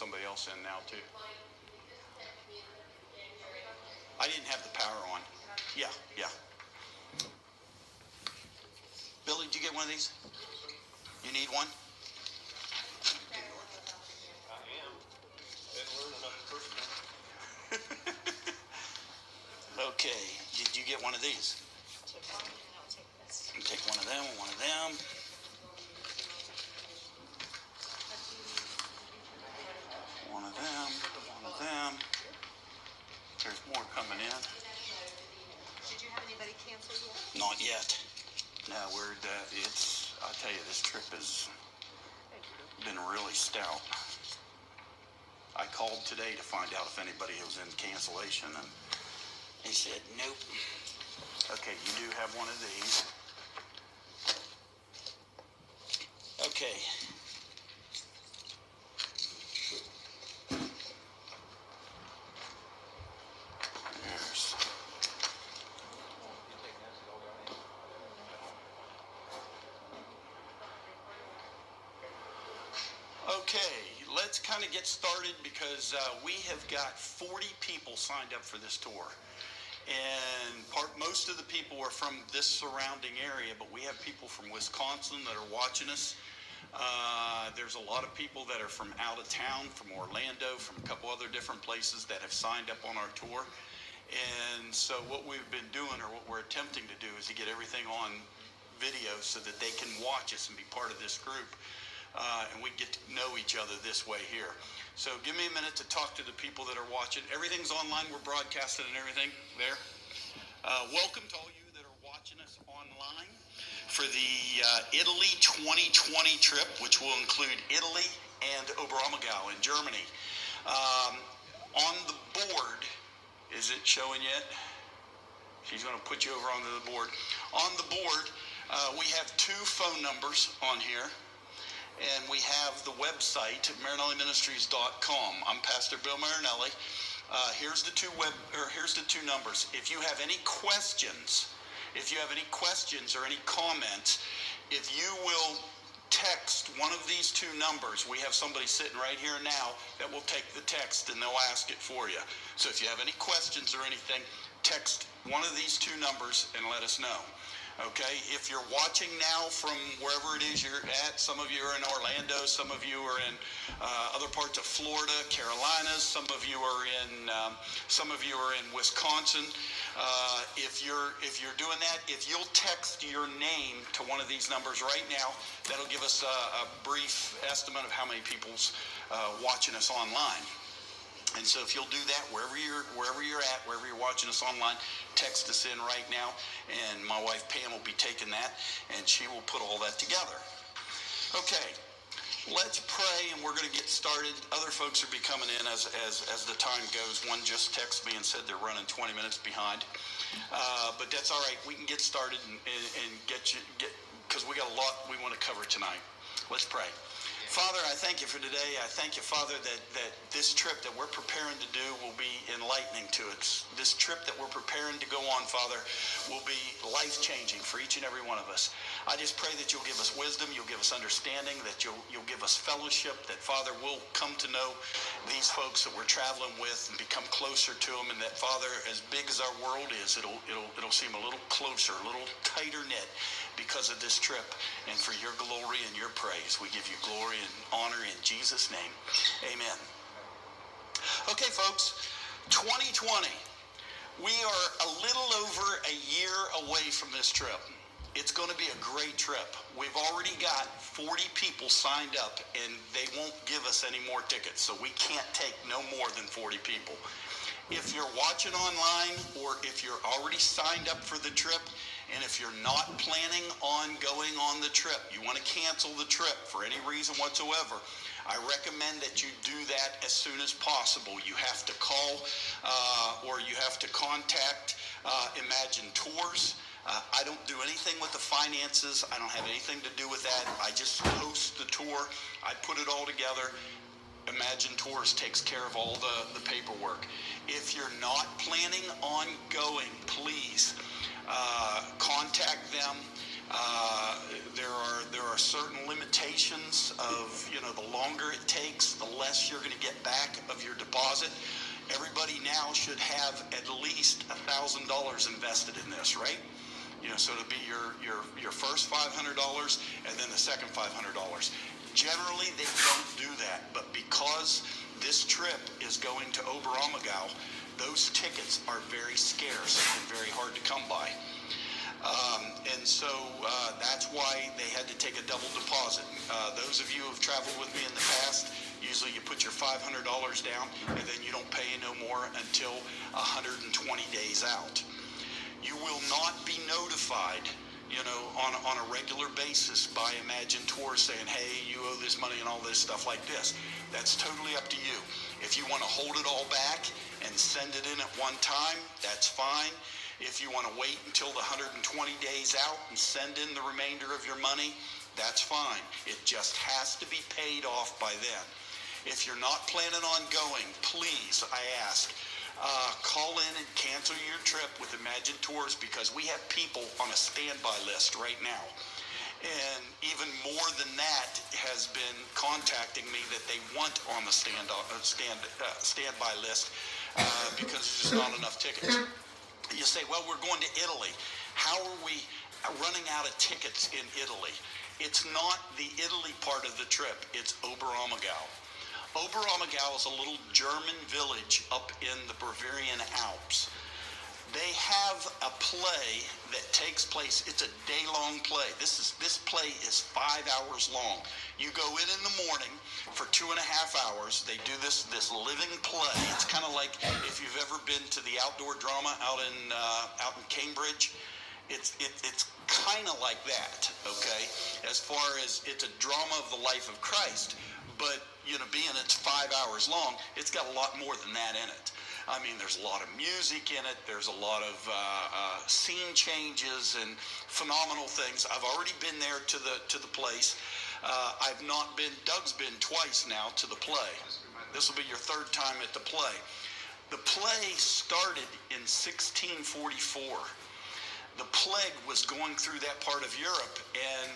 somebody else in now too. I didn't have the power on. Yeah. Billy, did you get one of these? You need one? I am. Didn't learn enough the first time. Okay. Did you get one of these? Take one and I'll take this. You take one of them, one of them. One of them, one of them. There's more coming in. Did you have anybody cancel yet? Not yet. No, I'll tell you, this trip has been really stout. I called today to find out if anybody was in cancellation, and they said, nope. Okay, you do have one of these. Okay. There's... Okay, let's kind of get started because we have got 40 people signed up for this tour. And most of the people are from this surrounding area, but we have people from Wisconsin that are watching us. There's a lot of people that are from out of town, from Orlando, from a couple other different places that have signed up on our tour. And so what we've been doing, or what we're attempting to do, is to get everything on video so that they can watch us and be part of this group. And we get to know each other this way here. So give me a minute to talk to the people that are watching. Everything's online. We're broadcasting and everything there. Welcome to all you that are watching us online for the Italy 2020 trip, which will include Italy and Oberammergau in Germany. On the board, is it showing yet? She's going to put you over onto the board. On the board, we have 2 phone numbers on here. And we have the website, MarinelliMinistries.com. I'm Pastor Bill Marinelli. Here's the 2 numbers. If you have any questions, or any comments, if you will text one of these 2 numbers, we have somebody sitting right here now that will take the text and they'll ask it for you. So if you have any questions or anything, text one of these 2 numbers and let us know. Okay, if you're watching now from wherever it is you're at, some of you are in Orlando, some of you are in other parts of Florida, Carolinas, some of you are in Wisconsin. If you're doing that, if you'll text your name to one of these numbers right now, that'll give us a brief estimate of how many people's watching us online. And so if you'll do that, wherever you're at, wherever you're watching us online, text us in right now, and my wife Pam will be taking that, and she will put all that together. Okay, let's pray, and we're going to get started. Other folks will be coming in as the time goes. One just texted me and said they're running 20 minutes behind, but that's all right. We can get started and get because we got a lot we want to cover tonight. Let's pray. Father, I thank you for today. I thank you, Father, that this trip that we're preparing to do will be enlightening to us. This trip that we're preparing to go on, Father, will be life-changing for each and every one of us. I just pray that you'll give us wisdom, you'll give us understanding, that you'll give us fellowship, that, Father, we'll come to know these folks that we're traveling with and become closer to them, and that, Father, as big as our world is, it'll seem a little closer, a little tighter knit because of this trip. And for your glory and your praise, we give you glory and honor in Jesus' name. Amen. Okay, folks, 2020. We are a little over a year away from this trip. It's going to be a great trip. We've already got 40 people signed up, and they won't give us any more tickets, so we can't take no more than 40 people. If you're watching online, or if you're already signed up for the trip, and if you're not planning on going on the trip, you want to cancel the trip for any reason whatsoever, I recommend that you do that as soon as possible. You have to call or you have to contact Imagine Tours. I don't do anything with the finances. I don't have anything to do with that. I just host the tour. I put it all together. Imagine Tours takes care of all the paperwork. If you're not planning on going, please contact them. There are certain limitations of, the longer it takes, the less you're going to get back of your deposit. Everybody now should have at least $1,000 invested in this, right? So it'll be your first $500 and then the second $500. Generally, they don't do that, but because this trip is going to Oberammergau, those tickets are very scarce and very hard to come by. And so that's why they had to take a double deposit. Those of you who have traveled with me in the past, usually you put your $500 down and then you don't pay no more until 120 days out. You will not be notified, on a regular basis by Imagine Tours saying, hey, you owe this money and all this stuff like this. That's totally up to you. If you want to hold it all back and send it in at one time, that's fine. If you want to wait until the 120 days out and send in the remainder of your money, that's fine. It just has to be paid off by then. If you're not planning on going, please, I ask, call in and cancel your trip with Imagine Tours, because we have people on a standby list right now. And even more than that has been contacting me that they want on the standby list because there's just not enough tickets. You say, well, we're going to Italy. How are we running out of tickets in Italy? It's not the Italy part of the trip. It's Oberammergau. Oberammergau is a little German village up in the Bavarian Alps. They have a play that takes place. It's a day-long play. This play is 5 hours long. You go in the morning for 2.5 hours. They do this living play. It's kind of like if you've ever been to the outdoor drama out in Cambridge. It's kind of like that, okay? As far as it's a drama of the life of Christ, but being it's 5 hours long, it's got a lot more than that in it. I mean, there's a lot of music in it. There's a lot of scene changes and phenomenal things. I've already been there to the place. I've not been. Doug's been twice now to the play. This will be your third time at the play. The play started in 1644. The plague was going through that part of Europe, and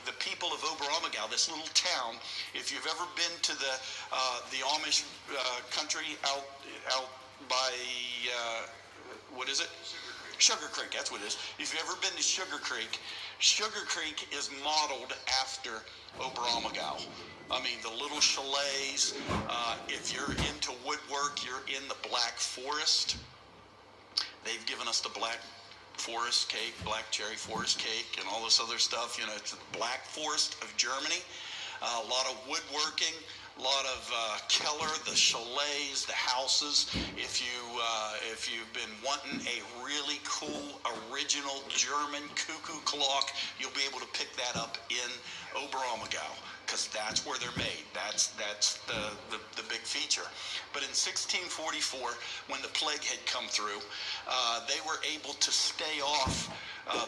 the people of Oberammergau, this little town, if you've ever been to the Amish country out by what is it? Sugar Creek, that's what it is. If you've ever been to Sugar Creek is modeled after Oberammergau. I mean, the little chalets. If you're into woodwork, you're in the Black Forest. They've given us the Black Forest cake, black cherry forest cake, and all this other stuff. It's the Black Forest of Germany. A lot of woodworking, a lot of Keller, the chalets, the houses. If you've been wanting a really cool, original German cuckoo clock, you'll be able to pick that up in Oberammergau, because that's where they're made. That's the big feature. But in 1644, when the plague had come through, they were able to stay off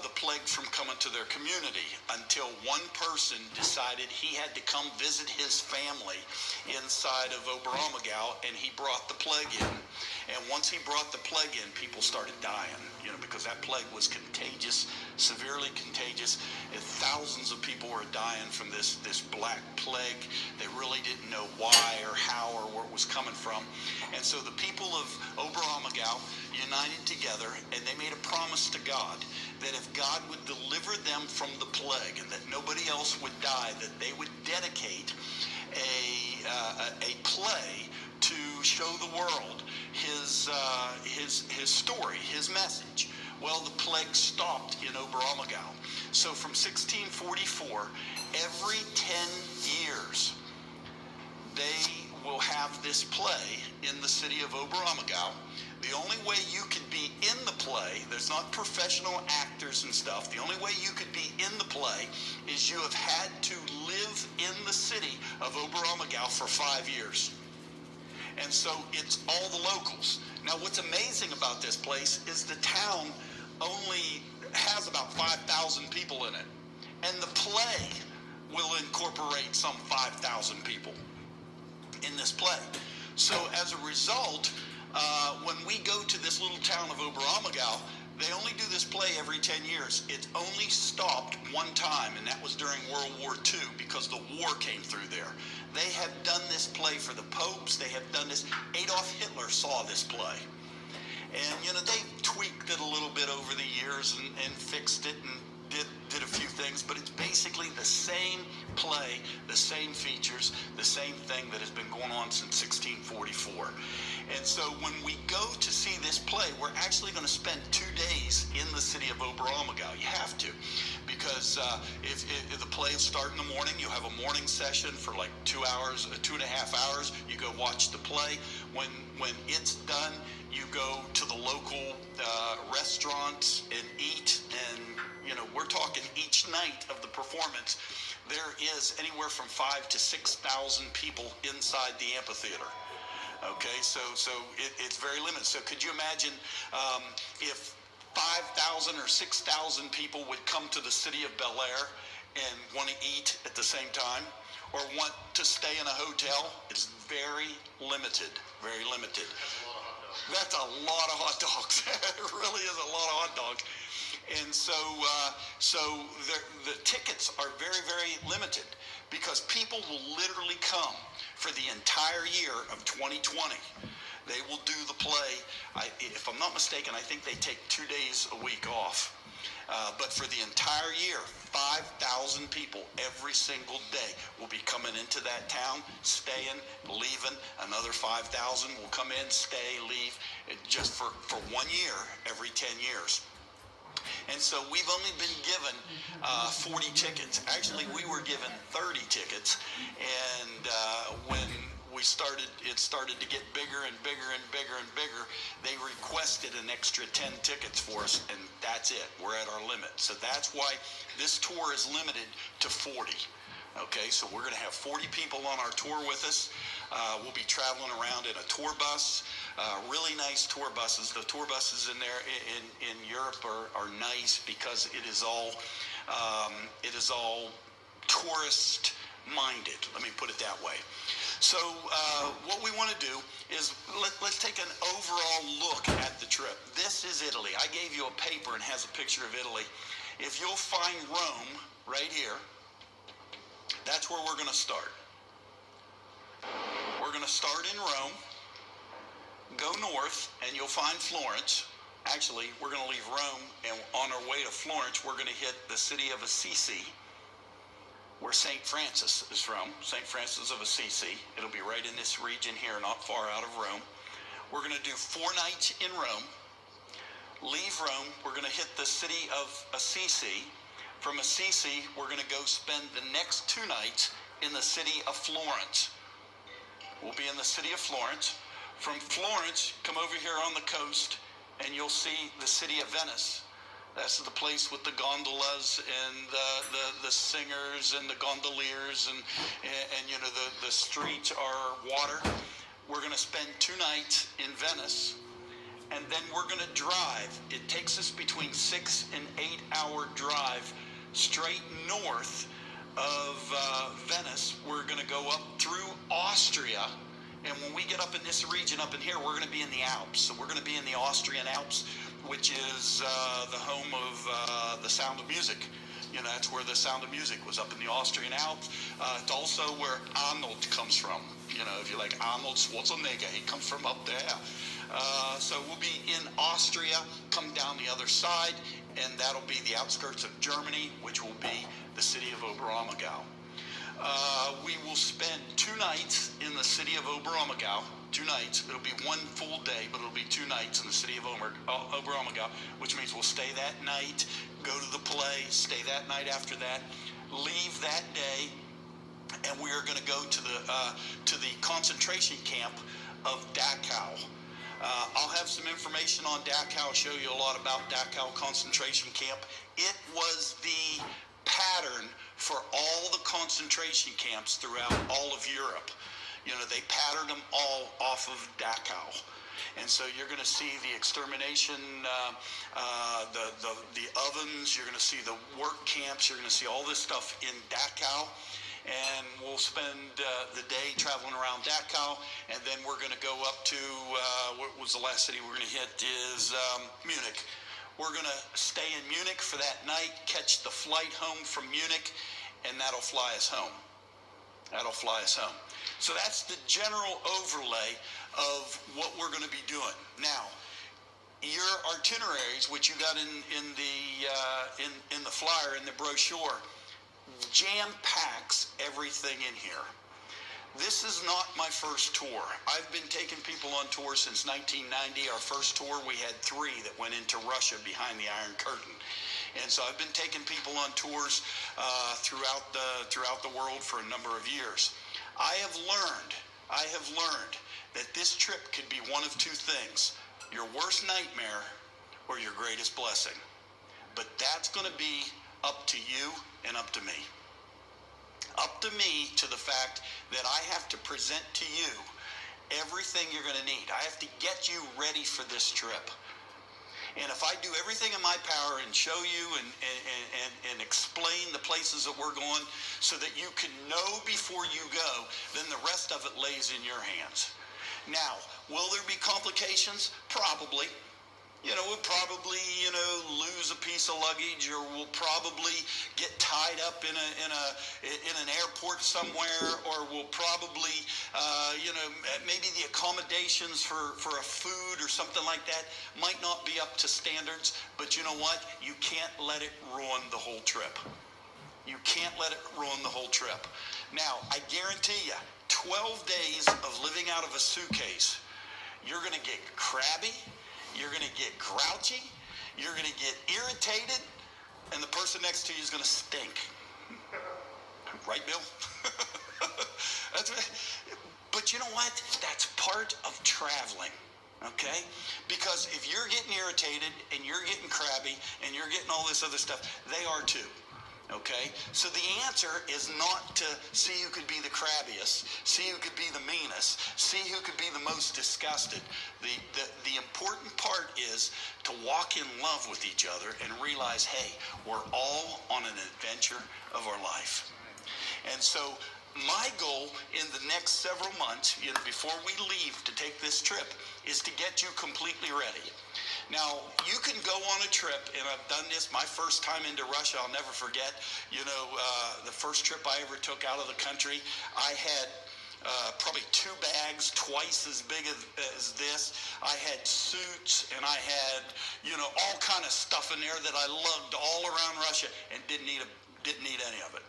the plague from coming to their community until one person decided he had to come visit his family inside of Oberammergau, and he brought the plague in. And once he brought the plague in, people started dying, because that plague was contagious, severely contagious. And thousands of people were dying from this black plague. They really didn't know why or how or where it was coming from. And so the people of Oberammergau united together, and they made a promise to God that if God would deliver them from the plague and that nobody else would die, that they would dedicate a play to show the world his story, his message. Well, the plague stopped in Oberammergau. So from 1644, every 10 years, they will have this play in the city of Oberammergau. The only way you could be in the play, there's not professional actors and stuff, the only way you could be in the play is you have had to live in the city of Oberammergau for 5 years. And so it's all the locals. Now, what's amazing about this place is the town only has about 5,000 people in it. And the play will incorporate some 5,000 people in this play. So as a result, when we go to this little town of Oberammergau, They only do this play every 10 years. It's only stopped one time, and that was during World War II because the war came through there. They have done this play for the popes. They have done this. Adolf Hitler saw this play. And, you know, they tweaked it a little bit over the years and fixed it and did a few things, but it's basically the same play, the same features, the same thing that has been going on since 1644. And so when we go to see this play, we're actually going to spend 2 days in the city of Oberammergau. You have to, because if the play will start in the morning, you have a morning session for like 2 hours, 2.5 hours. You go watch the play. When it's done, you go to the local restaurants and eat. And you know, we're talking each night of the performance, there is anywhere from 5,000 to 6,000 people inside the amphitheater. Okay, so it's very limited. So could you imagine if 5,000 or 6,000 people would come to the city of Bel Air and want to eat at the same time, or want to stay in a hotel? It's very limited, very limited. That's a lot of hot dogs. It really is a lot of hot dogs. And so the tickets are very, very limited because people will literally come for the entire year of 2020. They will do the play. If I'm not mistaken, I think they take 2 days a week off. But for the entire year, 5,000 people every single day will be coming into that town, staying, leaving. Another 5,000 will come in, stay, leave, just for 1 year every 10 years. And so we've only been given 40 tickets. Actually, we were given 30 tickets. And when it started to get bigger and bigger and bigger and bigger, they requested an extra 10 tickets for us, and that's it. We're at our limit. So that's why this tour is limited to 40. Okay, so we're going to have 40 people on our tour with us. We'll be traveling around in a tour bus, really nice tour buses. The tour buses in there in Europe are nice because it is all tourist minded. Let me put it that way. So what we want to do is let's take an overall look at the trip. This is Italy. I gave you a paper and has a picture of Italy. If you'll find Rome right here, that's where we're going to start. We're going to start in Rome, go north, and you'll find Florence. Actually, we're going to leave Rome, and on our way to Florence, we're going to hit the city of Assisi, where St. Francis is from, St. Francis of Assisi. It'll be right in this region here, not far out of Rome. We're going to do 4 nights in Rome. Leave Rome, we're going to hit the city of Assisi. From Assisi, we're going to go spend the next 2 nights in the city of Florence. We'll be in the city of Florence. From Florence, come over here on the coast, and you'll see the city of Venice. That's the place with the gondolas and the singers and the gondoliers, and you know, the streets are water. We're going to spend 2 nights in Venice, and then we're going to drive. It takes us between 6 and 8 hour drive straight north of Venice. We're going to go up through Austria, and when we get up in this region up in here, we're going to be in the Alps. So we're going to be in the Austrian Alps, which is the home of the Sound of Music. You know, that's where the Sound of Music was, up in the Austrian Alps. It's also where Arnold comes from. You know, if you like Arnold Schwarzenegger, he comes from up there. So we'll be in Austria, come down the other side, and that'll be the outskirts of Germany, which will be the city of Oberammergau. We will spend 2 nights in the city of Oberammergau. 2 nights. It'll be 1 full day, but it'll be 2 nights in the city of Oberammergau, which means we'll stay that night, go to the play, stay that night after that, leave that day, and we are going to go to the concentration camp of Dachau. I'll have some information on Dachau, show you a lot about Dachau concentration camp. It was the pattern for all the concentration camps throughout all of Europe. You know, they patterned them all off of Dachau. And so you're going to see the extermination, the ovens, you're going to see the work camps, you're going to see all this stuff in Dachau. And we'll spend the day traveling around Dachau, and then we're going to go up to, what was the last city we're going to hit is Munich. We're going to stay in Munich for that night, catch the flight home from Munich, and that'll fly us home. That'll fly us home. So that's the general overlay of what we're going to be doing. Now, your itineraries, which you got in the flyer, in the brochure, jam packs everything in here. This is not my first tour. I've been taking people on tour since 1990. Our first tour, we had 3 that went into Russia behind the Iron Curtain. And so I've been taking people on tours throughout the world for a number of years. I have learned that this trip could be one of 2 things: your worst nightmare or your greatest blessing. But that's going to be up to you and up to me. Up to me, to the fact that I have to present to you everything you're going to need. I have to get you ready for this trip. And if I do everything in my power and show you and explain the places that we're going so that you can know before you go, then the rest of it lays in your hands. Now, will there be complications? Probably. We'll probably, lose a piece of luggage, or we'll probably get tied up in an airport somewhere, or we'll probably, maybe the accommodations for a food or something like that might not be up to standards. But you know what? You can't let it ruin the whole trip. You can't let it ruin the whole trip. Now, I guarantee you, 12 days of living out of a suitcase, you're going to get crabby. You're going to get grouchy, you're going to get irritated, and the person next to you is going to stink. Right, Bill? That's right. But you know what? That's part of traveling, okay? Because if you're getting irritated, and you're getting crabby, and you're getting all this other stuff, they are too. Okay, so the answer is not to see who could be the crabbiest, see who could be the meanest, see who could be the most disgusted. The important part is to walk in love with each other and realize, hey, we're all on an adventure of our life. And so my goal in the next several months, before we leave to take this trip, is to get you completely ready. Now, you can go on a trip, and I've done this my first time into Russia. I'll never forget, the first trip I ever took out of the country, I had probably 2 bags twice as big as this. I had suits, and I had, all kind of stuff in there that I lugged all around Russia and didn't need any of it.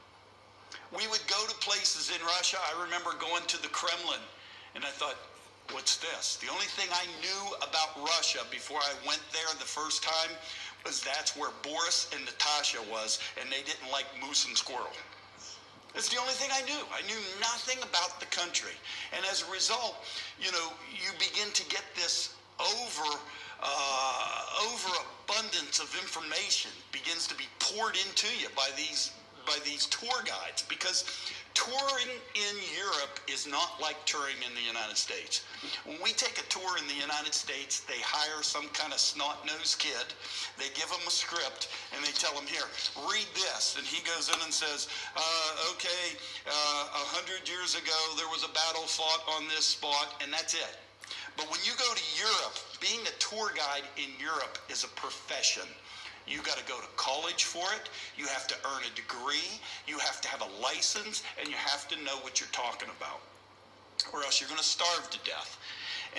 We would go to places in Russia. I remember going to the Kremlin, and I thought, what's this? The only thing I knew about Russia before I went there the first time was that's where Boris and Natasha was, and they didn't like moose and squirrel. That's the only thing I knew. I knew nothing about the country. And as a result, you begin to get this overabundance of information begins to be poured into you by these tour guides, because touring in Europe is not like touring in the United States. When we take a tour in the United States, they hire some kind of snot-nosed kid, they give him a script, and they tell him, here, read this. And he goes in and says, 100 years ago, there was a battle fought on this spot, and that's it. But when you go to Europe, being a tour guide in Europe is a profession. You got to go to college for it. You have to earn a degree. You have to have a license, and you have to know what you're talking about, or else you're going to starve to death.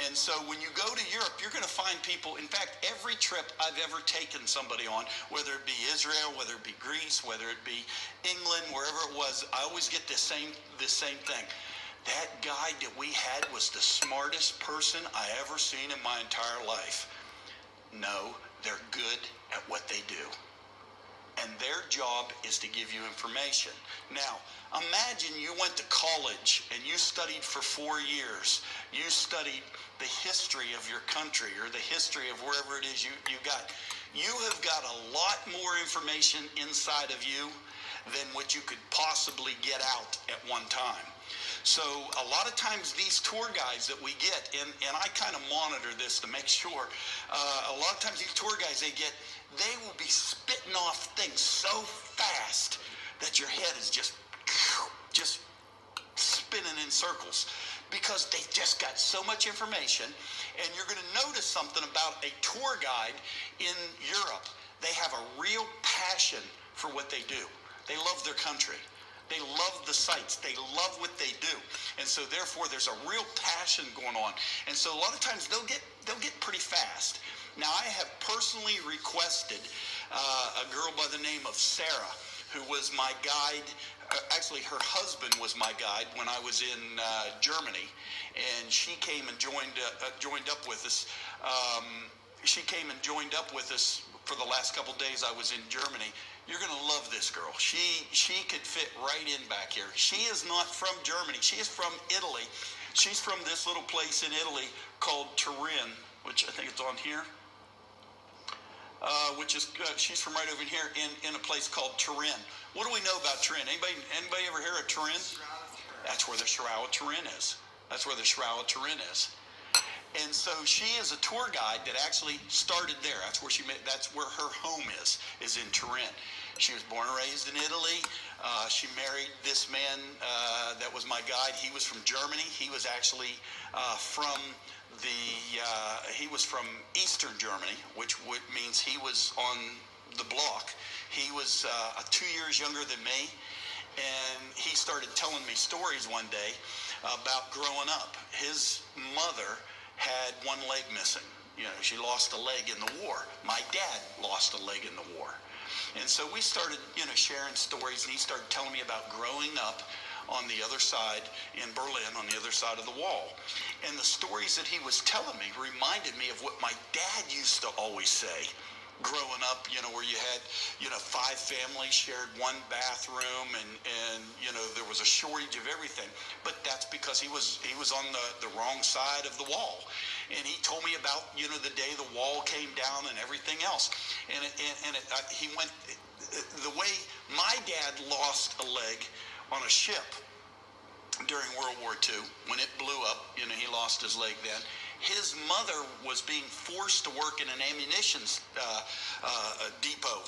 And so when you go to Europe, you're going to find people. In fact, every trip I've ever taken somebody on, whether it be Israel, whether it be Greece, whether it be England, wherever it was, I always get this same thing. That guide that we had was the smartest person I ever seen in my entire life. No, they're good at what they do. And their job is to give you information. Now, imagine you went to college and you studied for 4 years. You studied the history of your country, or the history of wherever it is you got. You have got a lot more information inside of you than what you could possibly get out at one time. So a lot of times these tour guides that we get, and I kind of monitor this to make sure, a lot of times these tour guides they will be spitting off things so fast that your head is just spinning in circles, because they just got so much information. And you're going to notice something about a tour guide in Europe. They have a real passion for what they do. They love their country. They love the sights. They love what they do. And so therefore there's a real passion going on. And so a lot of times they'll get pretty fast. Now I have personally requested a girl by the name of Sarah, who was my guide. Actually, her husband was my guide when I was in Germany, and she came and joined up with us. She came and joined up with us for the last couple days I was in Germany. You're going to love this girl. She could fit right in back here. She is not from Germany. She is from Italy. She's from this little place in Italy called Turin, which I think it's on here. She's from right over here in a place called Turin. What do we know about Turin? Anybody ever hear of Turin? That's where the Shroud of Turin is. That's where the Shroud of Turin is. And so she is a tour guide that actually started there. That's where her home is in Turin. She was born and raised in Italy. She married this man that was my guide. He was from Germany. He was actually from Eastern Germany, which means he was on the block. He was 2 years younger than me, and he started telling me stories one day about growing up. His mother had one leg missing. She lost a leg in the war. My dad lost a leg in the war. And so we started, sharing stories, and he started telling me about growing up on the other side in Berlin, on the other side of the wall. And the stories that he was telling me reminded me of what my dad used to always say growing up, where you had, 5 families shared one bathroom, and there was a shortage of everything. But that's because he was on the wrong side of the wall. And he told me about, the day the wall came down and everything else. He went, the way my dad lost a leg on a ship during World War II, when it blew up, he lost his leg then. His mother was being forced to work in an ammunition depot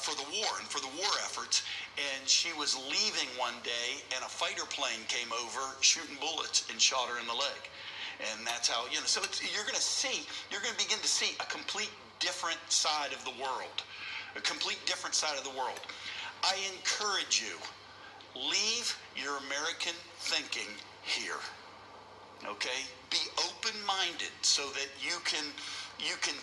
for the war and for the war efforts. And she was leaving one day, and a fighter plane came over shooting bullets and shot her in the leg. And that's how, so you're going to begin to see a complete different side of the world, a complete different side of the world. I encourage you, leave your American thinking here. Okay? Be open-minded so that you can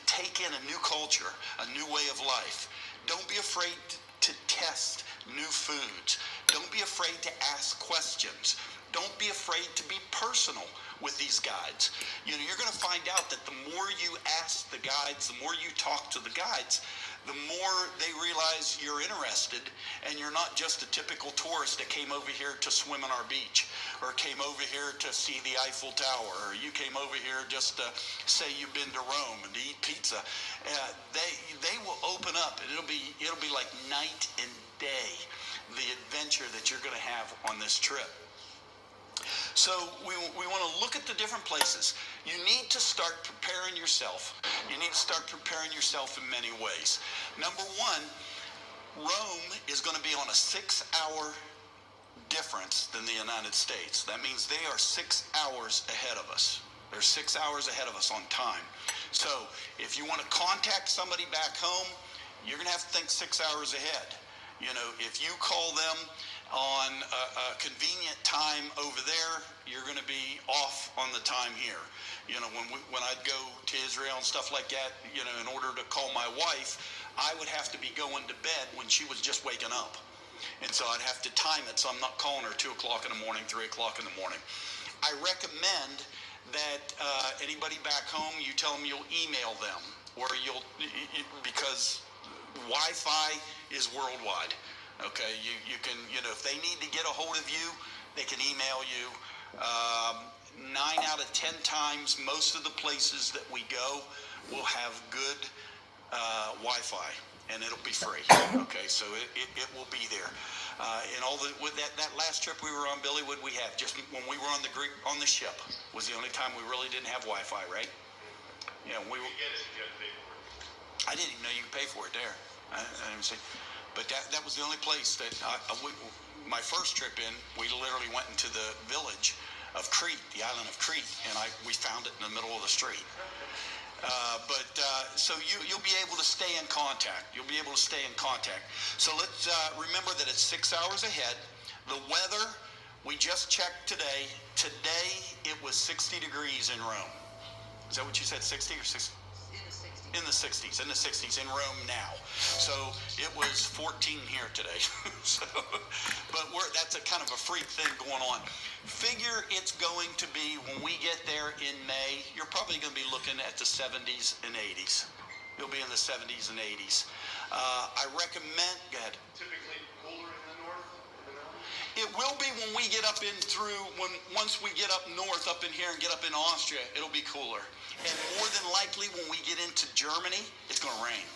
take in a new culture, a new way of life. Don't be afraid to test new foods. Don't be afraid to ask questions. Don't be afraid to be personal with these guides. You're going to find out that the more you ask the guides, the more you talk to the guides, the more they realize you're interested, and you're not just a typical tourist that came over here to swim on our beach, or came over here to see the Eiffel Tower, or you came over here just to say you've been to Rome and to eat pizza. They will open up, and it'll be like night and day, the adventure that you're going to have on this trip. So we want to look at the different places. You need to start preparing yourself. You need to start preparing yourself in many ways. Number one, Rome is going to be on a 6-hour difference than the United States. That means they are 6 hours ahead of us. They're 6 hours ahead of us on time. So if you want to contact somebody back home, you're going to have to think 6 hours ahead. If you call them on a convenient time over there, you're going to be off on the time here. When I'd go to Israel and stuff like that, in order to call my wife, I would have to be going to bed when she was just waking up. And so I'd have to time it so I'm not calling her 2 o'clock in the morning, 3 o'clock in the morning. I recommend that anybody back home, you tell them you'll email them, or because Wi-Fi is worldwide. Okay, you can, if they need to get a hold of you, they can email you. 9 out of 10 times, most of the places that we go will have good Wi-Fi, and it'll be free. Okay, so it will be there. And with that last trip we were on, Billy, what we have, just when we were on the ship, was the only time we really didn't have Wi-Fi, right? Yeah, we were. I didn't even know you could pay for it there. I didn't see. But that was the only place that my first trip in, we literally went into the village Crete, the island of Crete, and we found it in the middle of the street. So you'll be able to stay in contact. You'll be able to stay in contact. So let's remember that it's 6 hours ahead. The weather, we just checked today. Today it was 60 degrees in Rome. Is that what you said, 60 or 60? In the 60s in Rome now. So it was 14 here today. But that's a kind of a freak thing going on. Figure it's going to be, when we get there in May, you're probably going to be looking at the 70s and 80s. You'll be in the 70s and 80s. I recommend, go ahead. Typically cooler in the north? It will be when we get up once we get up north, up in here and get up in Austria, it'll be cooler. And more than likely when we get into Germany, it's going to rain.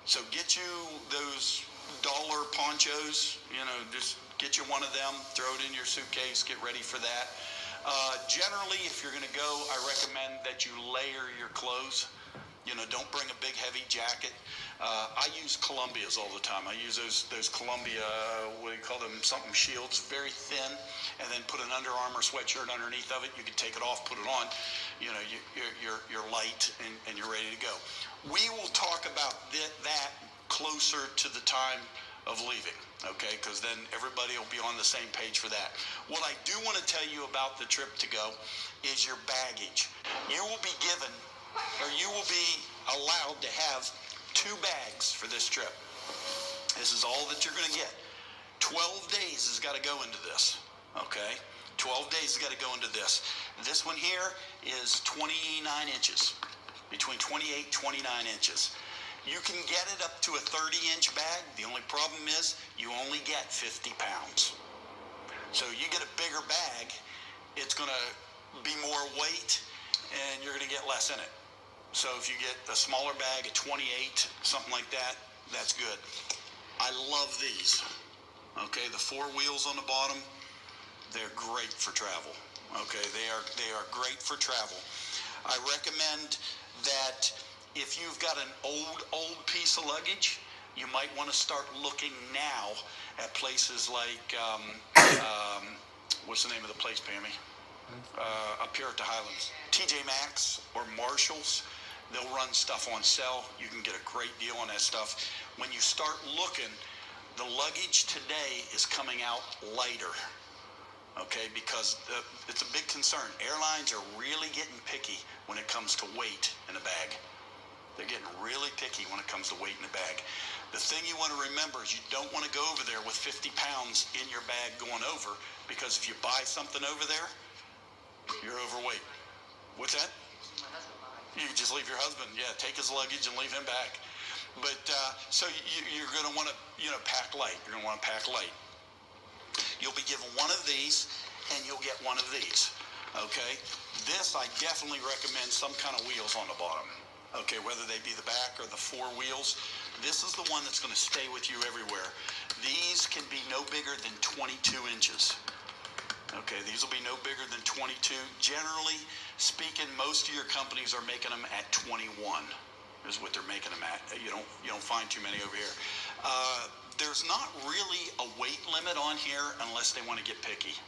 So get you those dollar ponchos, just get you one of them, throw it in your suitcase, get ready for that. Generally, if you're going to go, I recommend that you layer your clothes. Don't bring a big heavy jacket. I use Columbias all the time. I use those Columbia, what do you call them, something shields, very thin, and then put an Under Armour sweatshirt underneath of it. You can take it off, put it on. You're light and you're ready to go. We will talk about that closer to the time of leaving, okay? Because then everybody will be on the same page for that. What I do want to tell you about the trip to go is your baggage. You will be given, or you will be allowed to have 2 bags for this trip. This is all that you're going to get. 12 days has got to go into this, okay? 12 days has got to go into this. This one here is 29 inches, between 28 and 29 inches. You can get it up to a 30-inch bag. The only problem is you only get 50 pounds. So you get a bigger bag, it's going to be more weight, and you're going to get less in it. So if you get a smaller bag, a 28, something like that, that's good. I love these. Okay, the 4 wheels on the bottom, they're great for travel. Okay, they are great for travel. I recommend that if you've got an old piece of luggage, you might want to start looking now at places like, what's the name of the place, Pammy? Up here at the Highlands. TJ Maxx or Marshalls. They'll run stuff on sale. You can get a great deal on that stuff. When you start looking, the luggage today is coming out lighter. Okay, because it's a big concern. Airlines are really getting picky when it comes to weight in a bag. They're getting really picky when it comes to weight in a bag. The thing you want to remember is you don't want to go over there with 50 pounds in your bag going over, because if you buy something over there, you're overweight. What's that? You just leave your husband. Yeah, take his luggage and leave him back. But so you're going to want to, pack light. You're going to want to pack light. You'll be given one of these, and you'll get one of these. Okay? This, I definitely recommend some kind of wheels on the bottom. Okay, whether they be the back or the 4 wheels. This is the one that's going to stay with you everywhere. These can be no bigger than 22 inches. Okay, these will be no bigger than 22. Generally speaking, most of your companies are making them at 21. Is what they're making them at. You don't find too many over here. There's not really a weight limit on here unless they want to get picky.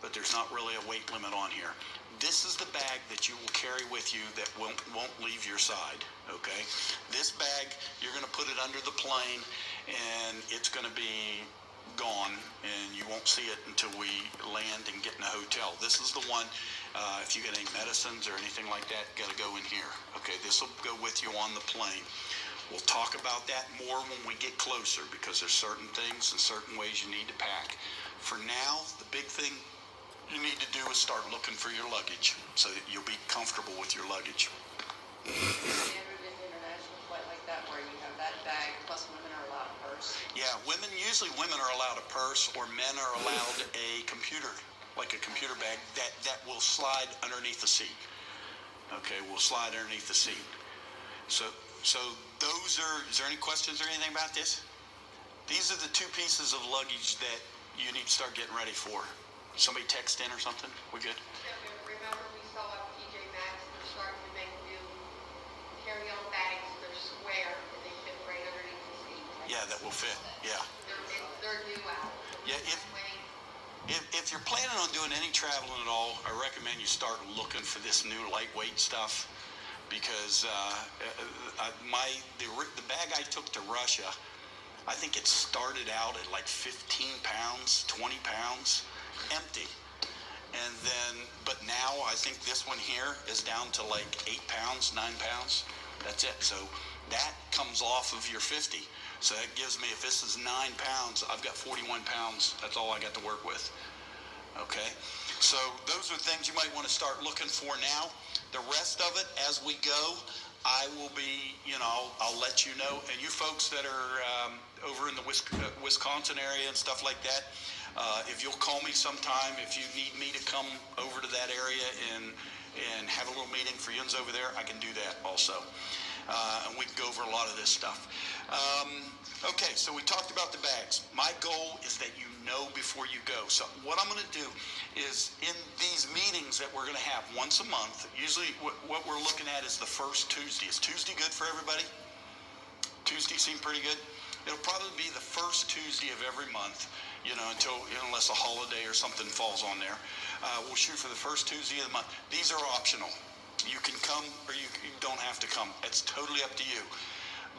But there's not really a weight limit on here. This is the bag that you will carry with you that won't leave your side, okay? This bag, you're going to put it under the plane, and it's going to be gone, and you won't see it until we land and get in a hotel. This is the one, if you get any medicines or anything like that, got to go in here. Okay, this will go with you on the plane. We'll talk about that more when we get closer, because there's certain things and certain ways you need to pack. For now, the big thing you need to do is start looking for your luggage so that you'll be comfortable with your luggage. Have you ever been to an international flight like that where you have that bag plus women are allowed a purse? Yeah, usually women are allowed a purse, or men are allowed a computer, like a computer bag that will slide underneath the seat. Okay, will slide underneath the seat. So those are, is there any questions or anything about this? These are the 2 pieces of luggage that you need to start getting ready for. Somebody text in or something? We good? Remember we saw at TJ Maxx, they're starting to make new carry-on bags. They're square and they fit right underneath the seat. Yeah, that will fit. Yeah. They're new out. Yeah, if you're planning on doing any traveling at all, I recommend you start looking for this new lightweight stuff, because the bag I took to Russia, I think it started out at like 15 pounds, 20 pounds, empty. And then, but now I think this one here is down to like 8 pounds, 9 pounds. That's it. So that comes off of your 50. So that gives me, if this is 9 pounds, I've got 41 pounds. That's all I got to work with. Okay. So those are things you might want to start looking for now. The rest of it, as we go, I will be, I'll let you know. And you folks that are over in the Wisconsin area and stuff like that, if you'll call me sometime, if you need me to come over to that area and have a little meeting for yins over there, I can do that also. And we can go over a lot of this stuff. Okay, so we talked about the bags. My goal is that you know before you go. So what I'm going to do is, in these meetings that we're going to have once a month, usually what we're looking at is the first Tuesday. Is Tuesday good for everybody? Tuesday seem pretty good? It'll probably be the first Tuesday of every month, unless a holiday or something falls on there. We'll shoot for the first Tuesday of the month. These are optional. You can come or you don't have to come. It's totally up to you.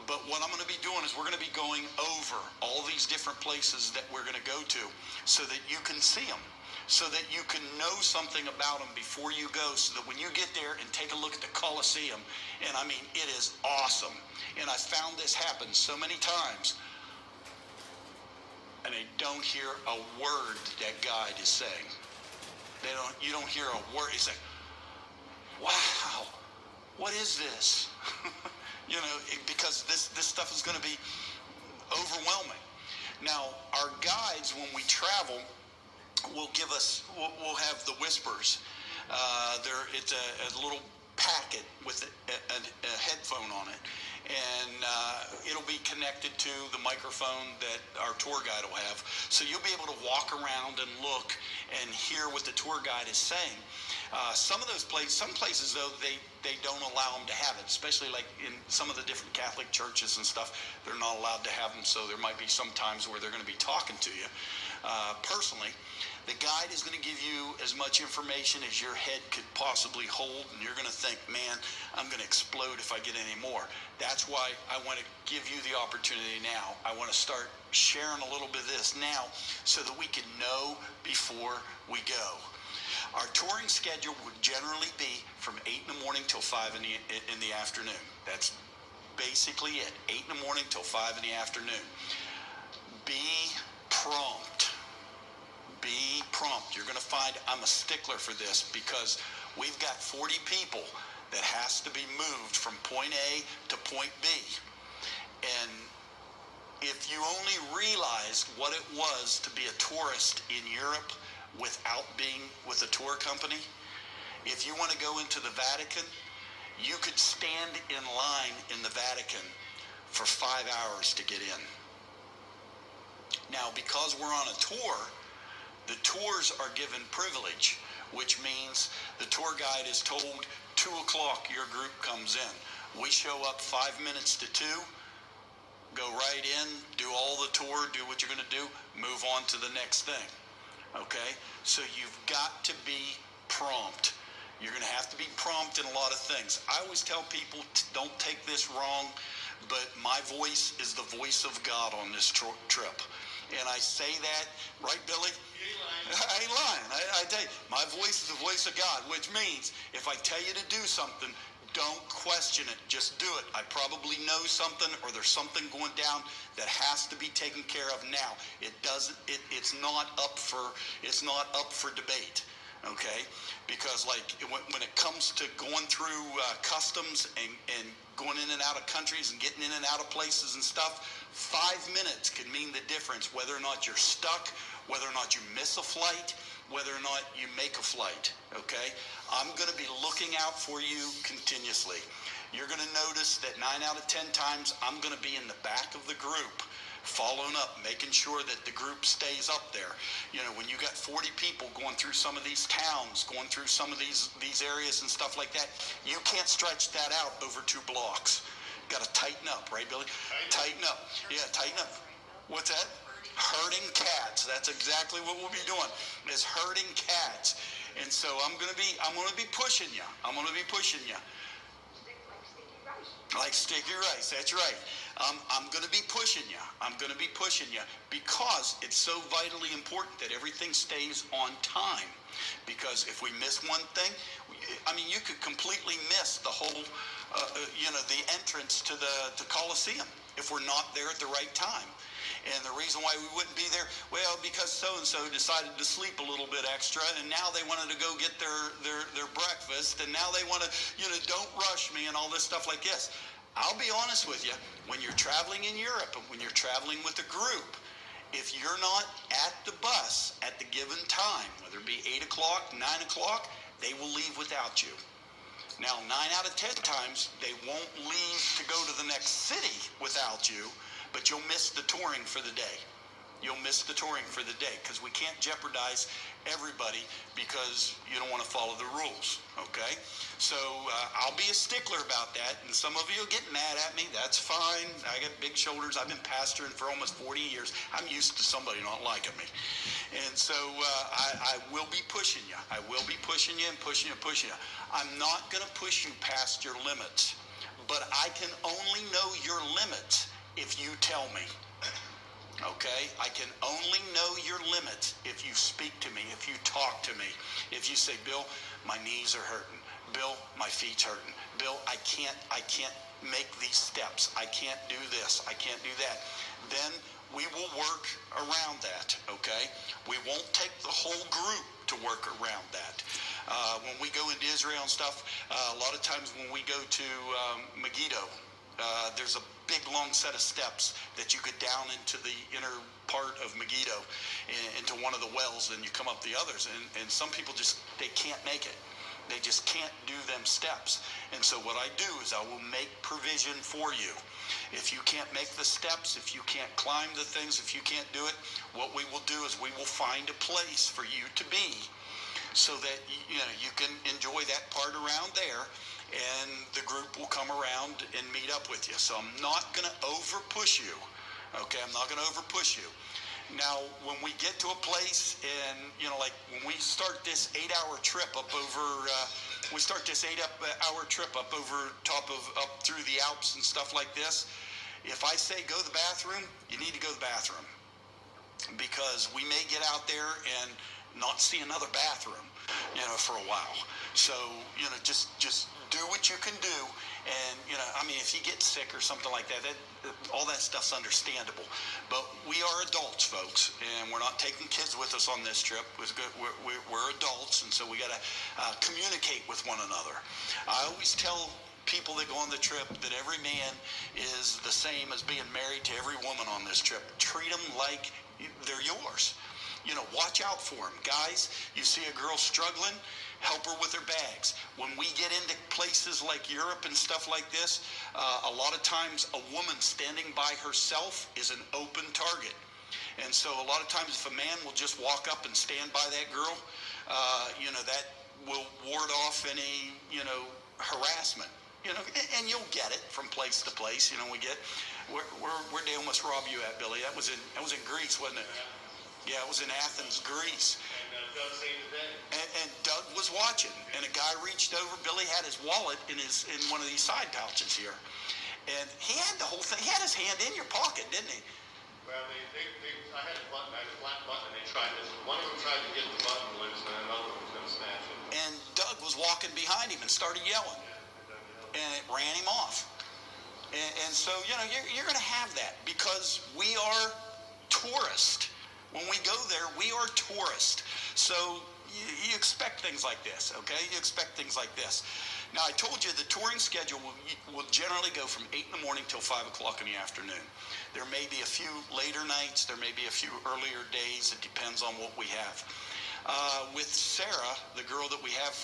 But what I'm going to be doing is we're going to be going over all these different places that we're going to go to so that you can see them, so that you can know something about them before you go, so that when you get there and take a look at the Coliseum, and I mean, it is awesome. And I found this happen so many times, and they don't hear a word that guide is saying. You don't hear a word. He's like, wow, what is this? Because this stuff is going to be overwhelming. Now, our guides, when we travel, will we'll have the whispers. It's a little packet with a headphone on it, and it'll be connected to the microphone that our tour guide will have. So you'll be able to walk around and look and hear what the tour guide is saying. Some places though, they don't allow them to have it, especially like in some of the different Catholic churches and stuff. They're not allowed to have them, so there might be some times where they're going to be talking to you personally. The guide is going to give you as much information as your head could possibly hold, and you're going to think, man, I'm going to explode if I get any more. That's why I want to give you the opportunity now. I want to start sharing a little bit of this now so that we can know before we go. Our touring schedule would generally be from 8 in the morning till 5 in the afternoon. That's basically it. 8 in the morning till 5 in the afternoon. Be prompt. Be prompt. You're going to find I'm a stickler for this, because we've got 40 people that has to be moved from point A to point B. And if you only realized what it was to be a tourist in Europe without being with a tour company, if you want to go into the Vatican, you could stand in line in the Vatican for 5 hours to get in. Now, because we're on a tour, the tours are given privilege, which means the tour guide is told 2 o'clock your group comes in. We show up 5 minutes to 2, go right in, do all the tour, do what you're going to do, move on to the next thing. Okay? So you've got to be prompt. You're going to have to be prompt in a lot of things. I always tell people, don't take this wrong, but my voice is the voice of God on this trip. And I say that, right, Billy? I ain't lying. I tell you, my voice is the voice of God, which means if I tell you to do something, don't question it. Just do it. I probably know something, or there's something going down that has to be taken care of now. It's not up for debate. Okay? Because like when it comes to going through customs and going in and out of countries and getting in and out of places and stuff, 5 minutes can mean the difference, whether or not you're stuck, whether or not you miss a flight, whether or not you make a flight. Okay? I'm going to be looking out for you continuously. You're going to notice that 9 out of 10 times I'm going to be in the back of the group, following up, making sure that the group stays up there. You know, when you got 40 people going through some of these towns, going through some of these areas and stuff like that, you can't stretch that out over 2 blocks. Got to tighten up, right, Billy? Tighten up. Yeah, tighten up. What's that? herding cats. That's exactly what we'll be doing, is herding cats. And so I'm gonna be pushing you. I'm gonna be pushing you. Like sticky rice, that's right. I'm going to be pushing you. I'm going to be pushing you because it's so vitally important that everything stays on time. Because if we miss one thing, I mean, you could completely miss the whole, the entrance to the Coliseum if we're not there at the right time. And the reason why we wouldn't be there, well, because so-and-so decided to sleep a little bit extra, and now they wanted to go get their breakfast, and now they want to, don't rush me and all this stuff like this. I'll be honest with you, when you're traveling in Europe and when you're traveling with a group, if you're not at the bus at the given time, whether it be 8 o'clock, 9 o'clock, they will leave without you. Now, 9 out of 10 times, they won't leave to go to the next city without you, but you'll miss the touring for the day. You'll miss the touring for the day because we can't jeopardize everybody because you don't want to follow the rules, okay? So I'll be a stickler about that, and some of you will get mad at me. That's fine. I got big shoulders. I've been pastoring for almost 40 years. I'm used to somebody not liking me. And so I will be pushing you. I will be pushing you and pushing you and pushing you. I'm not going to push you past your limits, but I can only know your limits if you tell me. Okay? I can only know your limits if you speak to me, if you talk to me. If you say, Bill, my knees are hurting. Bill, my feet's hurting. Bill, I can't make these steps. I can't do this. I can't do that. Then we will work around that, okay? We won't take the whole group to work around that. When we go into Israel and stuff, a lot of times when we go to Megiddo, there's a big long set of steps that you get down into the inner part of Megiddo, into one of the wells, and you come up the others. And some people they can't make it. They just can't do them steps. And so what I do is I will make provision for you. If you can't make the steps, if you can't climb the things, if you can't do it, what we will do is we will find a place for you to be so that you can enjoy that part around there, and the group will come around and meet up with you. So I'm not going to over push you. Okay, I'm not going to over push you. Now, when we get to a place, and like when we start this 8-hour trip up over, up through the Alps and stuff like this, if I say go to the bathroom, you need to go to the bathroom, because we may get out there and not see another bathroom, for a while. So, just do what you can do. And, if you get sick or something like that, all that stuff's understandable. But we are adults, folks, and we're not taking kids with us on this trip. We're adults, and so we got to communicate with one another. I always tell people that go on the trip that every man is the same as being married to every woman on this trip. Treat them like they're yours. Watch out for them. Guys, you see a girl struggling, help her with her bags. When we get into places like Europe and stuff like this, a lot of times a woman standing by herself is an open target. And so a lot of times if a man will just walk up and stand by that girl, that will ward off any, harassment. And you'll get it from place to place. Where they almost rob you at, Billy? That was in Greece, wasn't it? Yeah, it was in Athens, Greece. And Doug saved the day. And Doug was watching, and a guy reached over. Billy had his wallet in one of these side pouches here, and he had the whole thing. He had his hand in your pocket, didn't he? Well, I had a flat button, and they tried this. One of them tried to get the button loose, and another one was going to snatch it. And Doug was walking behind him and started yelling, and it ran him off. And so you're going to have that because we are tourists. When we go there, we are tourists. So you expect things like this, okay? You expect things like this. Now, I told you the touring schedule will generally go from 8 in the morning till 5 o'clock in the afternoon. There may be a few later nights. There may be a few earlier days. It depends on what we have. With Sarah, the girl that we have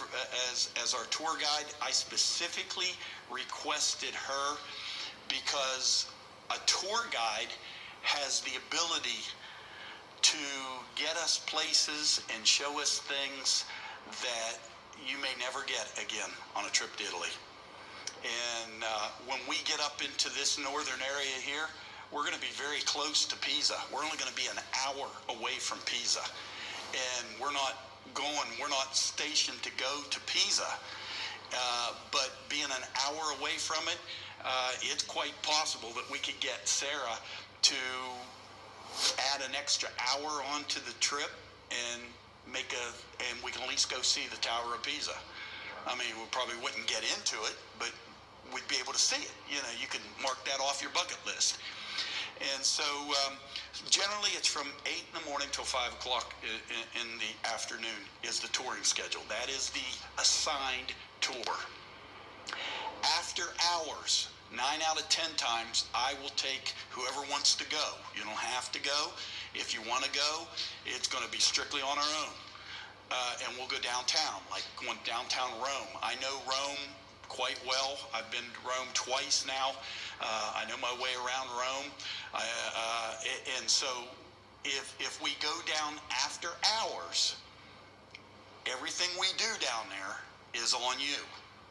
as our tour guide, I specifically requested her because a tour guide has the ability to get us places and show us things that you may never get again on a trip to Italy. And when we get up into this northern area here, we're going to be very close to Pisa. We're only going to be an hour away from Pisa. And we're not stationed to go to Pisa. But being an hour away from it, it's quite possible that we could get Sarah to add an extra hour onto the trip and we can at least go see the Tower of Pisa. I mean, we probably wouldn't get into it, but we'd be able to see it. You know, you can mark that off your bucket list. And so generally it's from 8 in the morning till 5 o'clock in the afternoon is the touring schedule. That is the assigned tour. After hours, 9 out of 10 times, I will take whoever wants to go. You don't have to go. If you want to go, it's going to be strictly on our own. And we'll go downtown, like going downtown Rome. I know Rome quite well. I've been to Rome twice now. I know my way around Rome. And so if we go down after hours, everything we do down there is on you.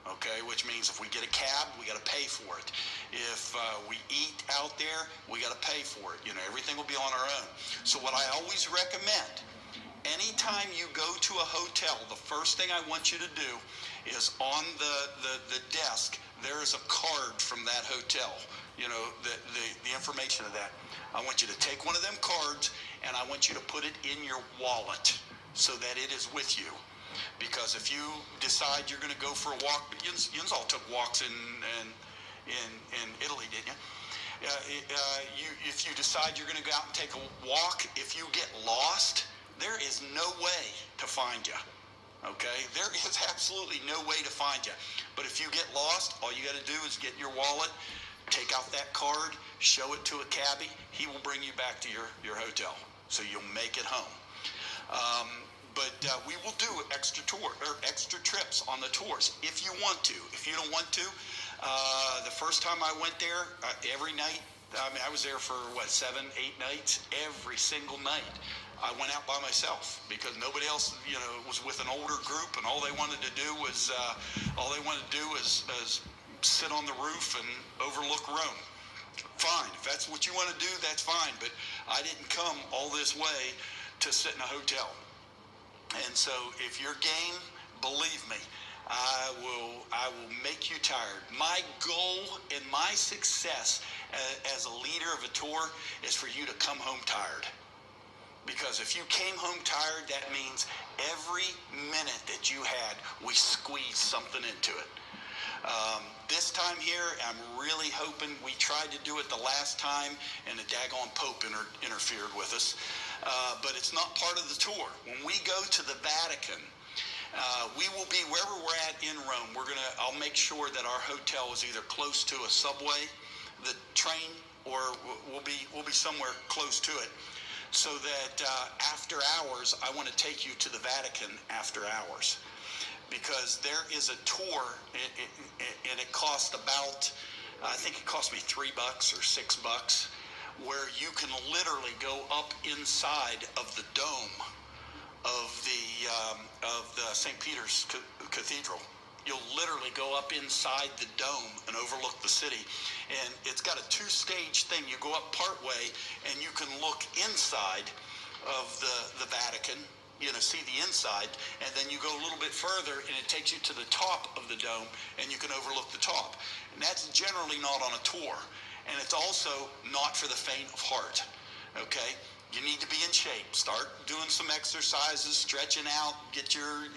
Okay, which means if we get a cab, we got to pay for it. If we eat out there, we got to pay for it. You know, everything will be on our own. So what I always recommend, anytime you go to a hotel, the first thing I want you to do is on the desk, there is a card from that hotel. You know, the information of that. I want you to take one of them cards and I want you to put it in your wallet so that it is with you. Because if you decide you're going to go for a walk, you all took walks in Italy, didn't you? If you decide you're going to go out and take a walk, if you get lost, there is no way to find you. Okay? There is absolutely no way to find you. But if you get lost, all you got to do is get your wallet, take out that card, show it to a cabbie. He will bring you back to your hotel, so you'll make it home. But we will do extra trips on the tours if you want to. If you don't want to, the first time I went there, every night, I mean, I was there for 7, 8 nights. Every single night, I went out by myself because nobody else, you know, was with an older group, and all they wanted to do was sit on the roof and overlook Rome. Fine, if that's what you want to do, that's fine. But I didn't come all this way to sit in a hotel. And so if you're game, believe me, I will make you tired. My goal and my success as a leader of a tour is for you to come home tired. Because if you came home tired, that means every minute that you had, we squeezed something into it. This time here, I'm really hoping we tried to do it the last time, and the daggone Pope interfered with us. But it's not part of the tour. When we go to the Vatican, we will be wherever we're at in Rome. I'll make sure that our hotel is either close to a subway, the train, or we'll be somewhere close to it. So that after hours, I want to take you to the Vatican after hours. Because there is a tour, and it costs about, I think it cost me $3 or $6, where you can literally go up inside of the dome of the St. Peter's Cathedral. You'll literally go up inside the dome and overlook the city. And it's got a 2-stage thing. You go up part way, and you can look inside of the Vatican, you know, see the inside, and then you go a little bit further and it takes you to the top of the dome and you can overlook the top. And that's generally not on a tour. And it's also not for the faint of heart. Okay? You need to be in shape. Start doing some exercises, stretching out, get your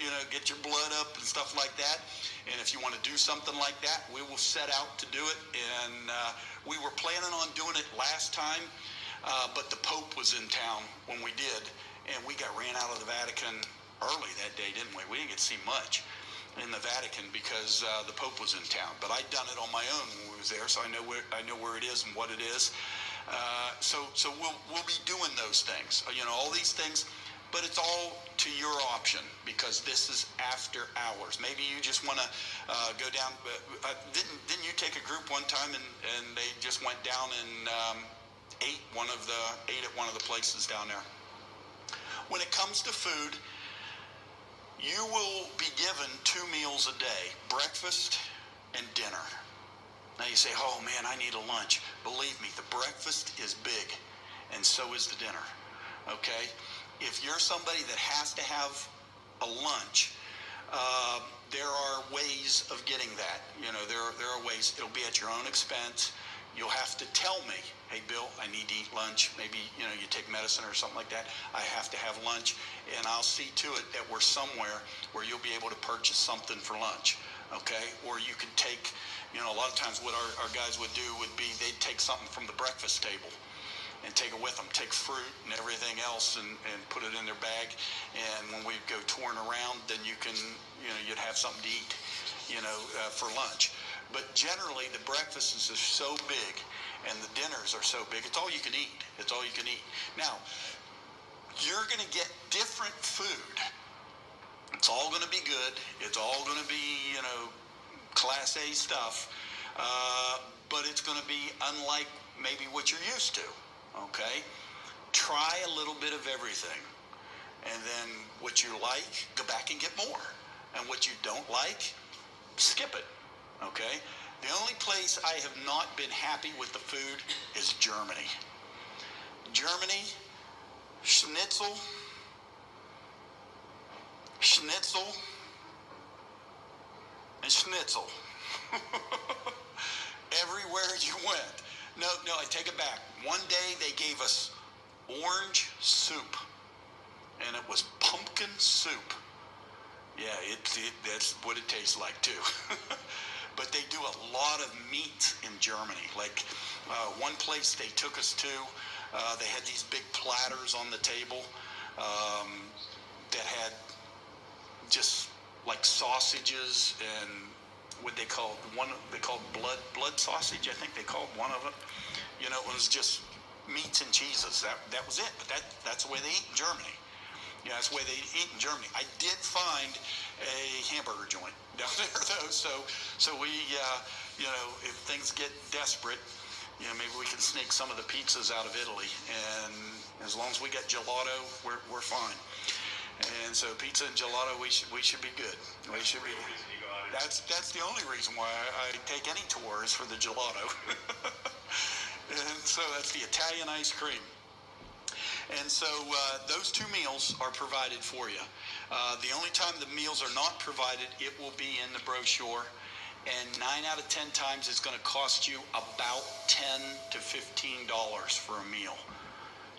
blood up and stuff like that. And if you want to do something like that, we will set out to do it. And we were planning on doing it last time, but the Pope was in town when we did. And we ran out of the Vatican early that day, didn't we? We didn't get to see much in the Vatican because the Pope was in town. But I'd done it on my own when we was there, so I know where it is and what it is. So we'll be doing those things, you know, all these things. But it's all to your option because this is after hours. Maybe you just want to go down. Didn't you take a group one time and they just went down and ate at one of the places down there? When it comes to food, you will be given 2 meals a day, breakfast and dinner. Now you say, oh man, I need a lunch. believe me, the breakfast is big, and so is the dinner, okay? If you're somebody that has to have a lunch, there are ways of getting that. You know, there are ways. It'll be at your own expense. You'll have to tell me, hey, Bill, I need to eat lunch. Maybe, you know, you take medicine or something like that. I have to have lunch, and I'll see to it that we're somewhere where you'll be able to purchase something for lunch, okay? Or you can take, you know, a lot of times what our guys would do would be they'd take something from the breakfast table and take it with them, take fruit and everything else and put it in their bag. And when we go touring around, then you can, you know, you'd have something to eat, you know, for lunch. But generally, the breakfasts are so big and the dinners are so big, it's all you can eat. It's all you can eat. Now, you're going to get different food. It's all going to be good. It's all going to be, you know, Class A stuff. But it's going to be unlike maybe what you're used to. Okay? Try a little bit of everything. And then what you like, go back and get more. And what you don't like, skip it. Okay? The only place I have not been happy with the food is Germany. Germany, schnitzel, and schnitzel. Everywhere you went. No, I take it back. One day they gave us orange soup, and it was pumpkin soup. Yeah, that's what it tastes like too. But they do a lot of meat in Germany. Like one place they took us to, they had these big platters on the table that had just like sausages and what they called blood sausage, I think they called one of it. You know, it was just meats and cheeses. That was it. But that's the way they eat in Germany. Yeah, that's the way they eat in Germany. I did find a hamburger joint down there though. So we, you know, if things get desperate, you know, maybe we can sneak some of the pizzas out of Italy, and as long as we get gelato, we're fine. And so pizza and gelato, we should be good. We should be. That's the only reason why I take any tour is for the gelato. And so that's the Italian ice cream. And so those two meals are provided for you. The only time the meals are not provided, it will be in the brochure. And 9 out of 10 times it's going to cost you about $10 to $15 for a meal.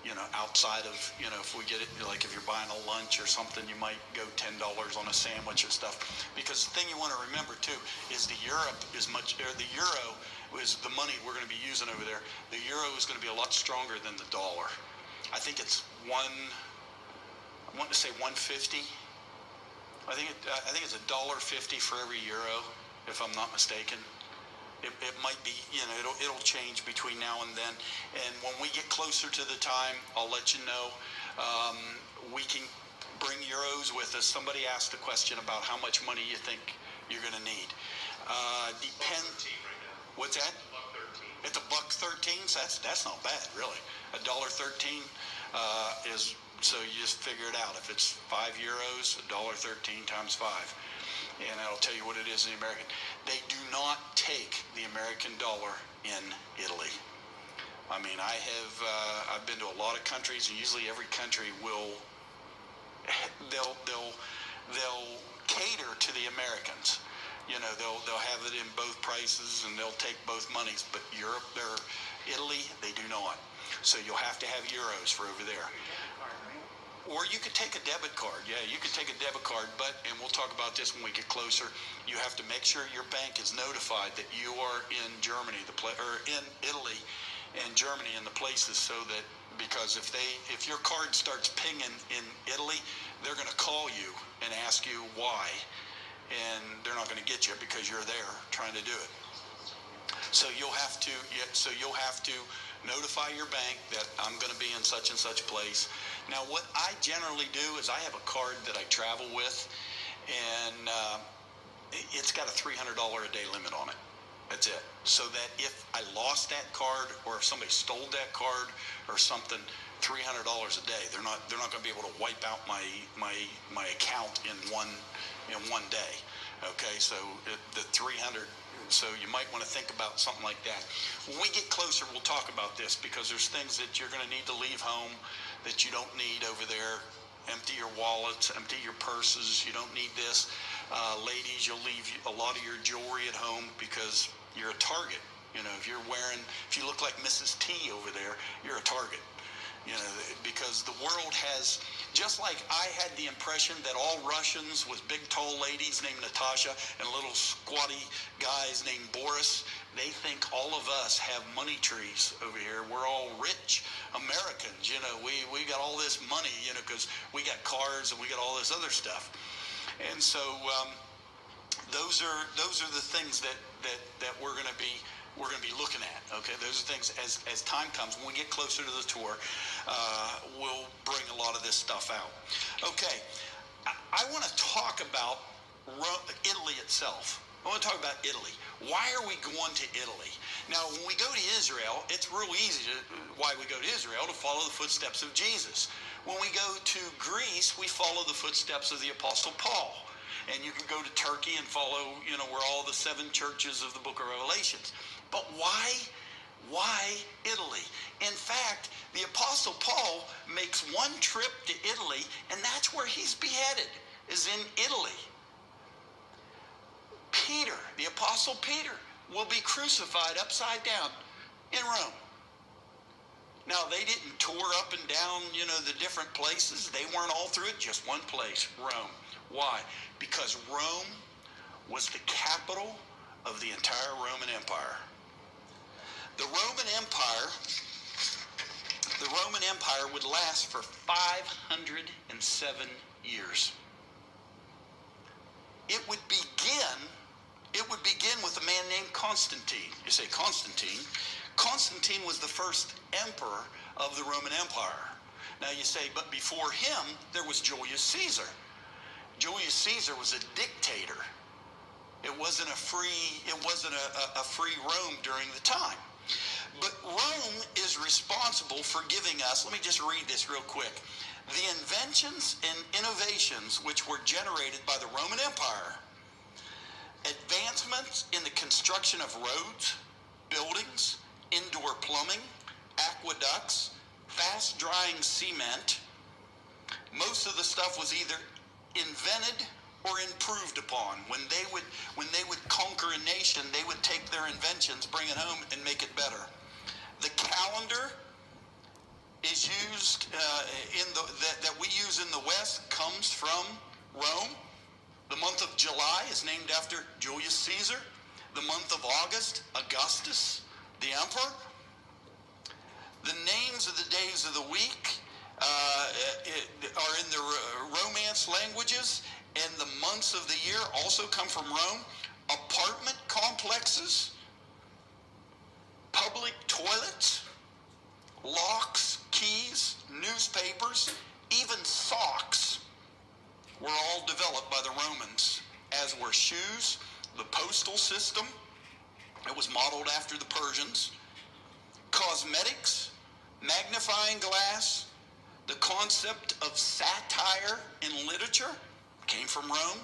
You know, outside of, you know, if we get it, like if you're buying a lunch or something, you might go $10 on a sandwich or stuff. Because the thing you want to remember too is the euro is the money we're going to be using over there. The euro is going to be a lot stronger than the dollar. I think it's I want to say 150. I think it's $1.50 for every euro, if I'm not mistaken. It might be, you know, it'll change between now and then. And when we get closer to the time, I'll let you know. We can bring euros with us. Somebody asked a question about how much money you think you're going to need. Depends. What's that? It's $1.13. So that's not bad, really. $1.13 is, so you just figure it out. If it's 5 euros, $1.13 times 5. And I'll tell you what it is in the American. They do not take the American dollar in Italy. I mean, I've been to a lot of countries, and usually every country they'll cater to the Americans. You know, they'll have it in both prices, and they'll take both monies. But Europe, Italy, they do not. So you'll have to have euros for over there. Or you could take a debit card. Yeah, you could take a debit card, and we'll talk about this when we get closer, you have to make sure your bank is notified that you are in Germany, or in Italy and Germany and the places, so that, because if your card starts pinging in Italy, they're going to call you and ask you why, and they're not going to get you because you're there trying to do it. So you'll have to notify your bank that I'm going to be in such and such place. Now, what I generally do is I have a card that I travel with, and it's got a $300 a day limit on it. That's it. So that if I lost that card, or if somebody stole that card or something, $300 a day. They're not going to be able to wipe out my account in one day. Okay, so the 300. So you might want to think about something like that. When we get closer, we'll talk about this, because there's things that you're going to need to leave home that you don't need over there. Empty your wallets, empty your purses. You don't need this. Ladies, you'll leave a lot of your jewelry at home because you're a target. You know, if you look like Mrs. T over there, you're a target. You know, because the world has, just like I had the impression that all Russians was big tall ladies named Natasha and little squatty guys named Boris, they think all of us have money trees over here. We're all rich Americans, you know, we got all this money, you know, because we got cars and we got all this other stuff. And so those are the things that we're going to be looking at. Okay, those are things as time comes. When we get closer to the tour, we'll bring a lot of this stuff out. Okay, I want to talk about Italy itself. I want to talk about Italy. Why are we going to Italy? Now, when we go to Israel, it's real easy why we go to Israel, to follow the footsteps of Jesus. When we go to Greece, we follow the footsteps of the Apostle Paul. And you can go to Turkey and follow, you know, where all the 7 churches of the book of Revelations. But why Italy? In fact, the Apostle Paul makes one trip to Italy, and that's where he's beheaded, is in Italy. Peter, the Apostle Peter, will be crucified upside down in Rome. Now, they didn't tour up and down, you know, the different places. They weren't all through it, just one place, Rome. Why? Because Rome was the capital of the entire Roman Empire. The Roman Empire would last for 507 years. It would begin with a man named Constantine. You say Constantine? Constantine was the first emperor of the Roman Empire. Now you say, but before him, there was Julius Caesar. Julius Caesar was a dictator. It wasn't a free Rome during the time. But Rome is responsible for giving us, let me just read this real quick, the inventions and innovations which were generated by the Roman Empire, advancements in the construction of roads, buildings, indoor plumbing, aqueducts, fast-drying cement. Most of the stuff was either invented or improved upon. When they would conquer a nation, they would take their inventions, bring it home, and make it better. The calendar is used that we use in the West comes from Rome. The month of July is named after Julius Caesar. The month of August, Augustus, the emperor. The names of the days of the week are in the Romance languages, and the months of the year also come from Rome. Apartment complexes, public toilets, locks, keys, newspapers, even socks were all developed by the Romans, as were shoes, the postal system. It was modeled after the Persians. Cosmetics, magnifying glass, the concept of satire in literature came from Rome.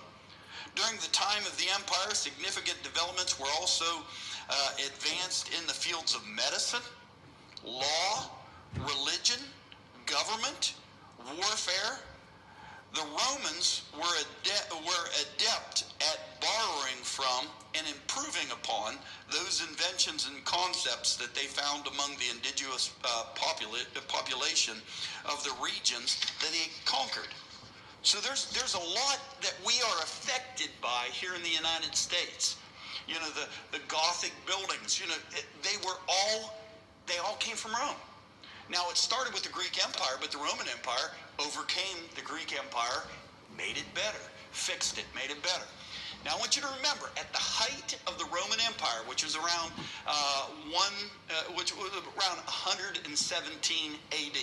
During the time of the empire, significant developments were also advanced in the fields of medicine, law, religion, government, warfare. The Romans were adept at borrowing from and improving upon those inventions and concepts that they found among the indigenous population of the regions that they conquered. So there's a lot that we are affected by here in the United States. You know, the Gothic buildings, you know, they all came from Rome. Now, it started with the Greek Empire, but the Roman Empire overcame the Greek Empire, made it better, fixed it, made it better. Now, I want you to remember, at the height of the Roman Empire, which was around 117 AD,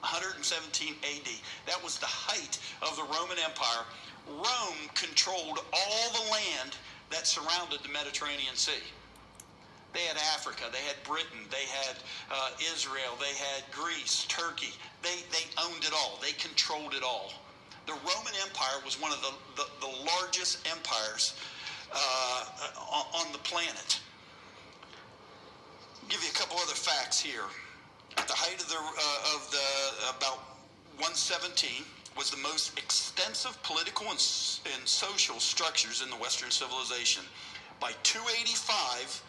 117 AD, that was the height of the Roman Empire. Rome controlled all the land that surrounded the Mediterranean Sea. They had Africa, they had Britain, they had Israel, they had Greece, Turkey. They owned it all. They controlled it all. The Roman Empire was one of the largest empires planet. I'll give you a couple other facts here. At the height of about 117 was the most extensive political and social structures in the Western civilization. By 285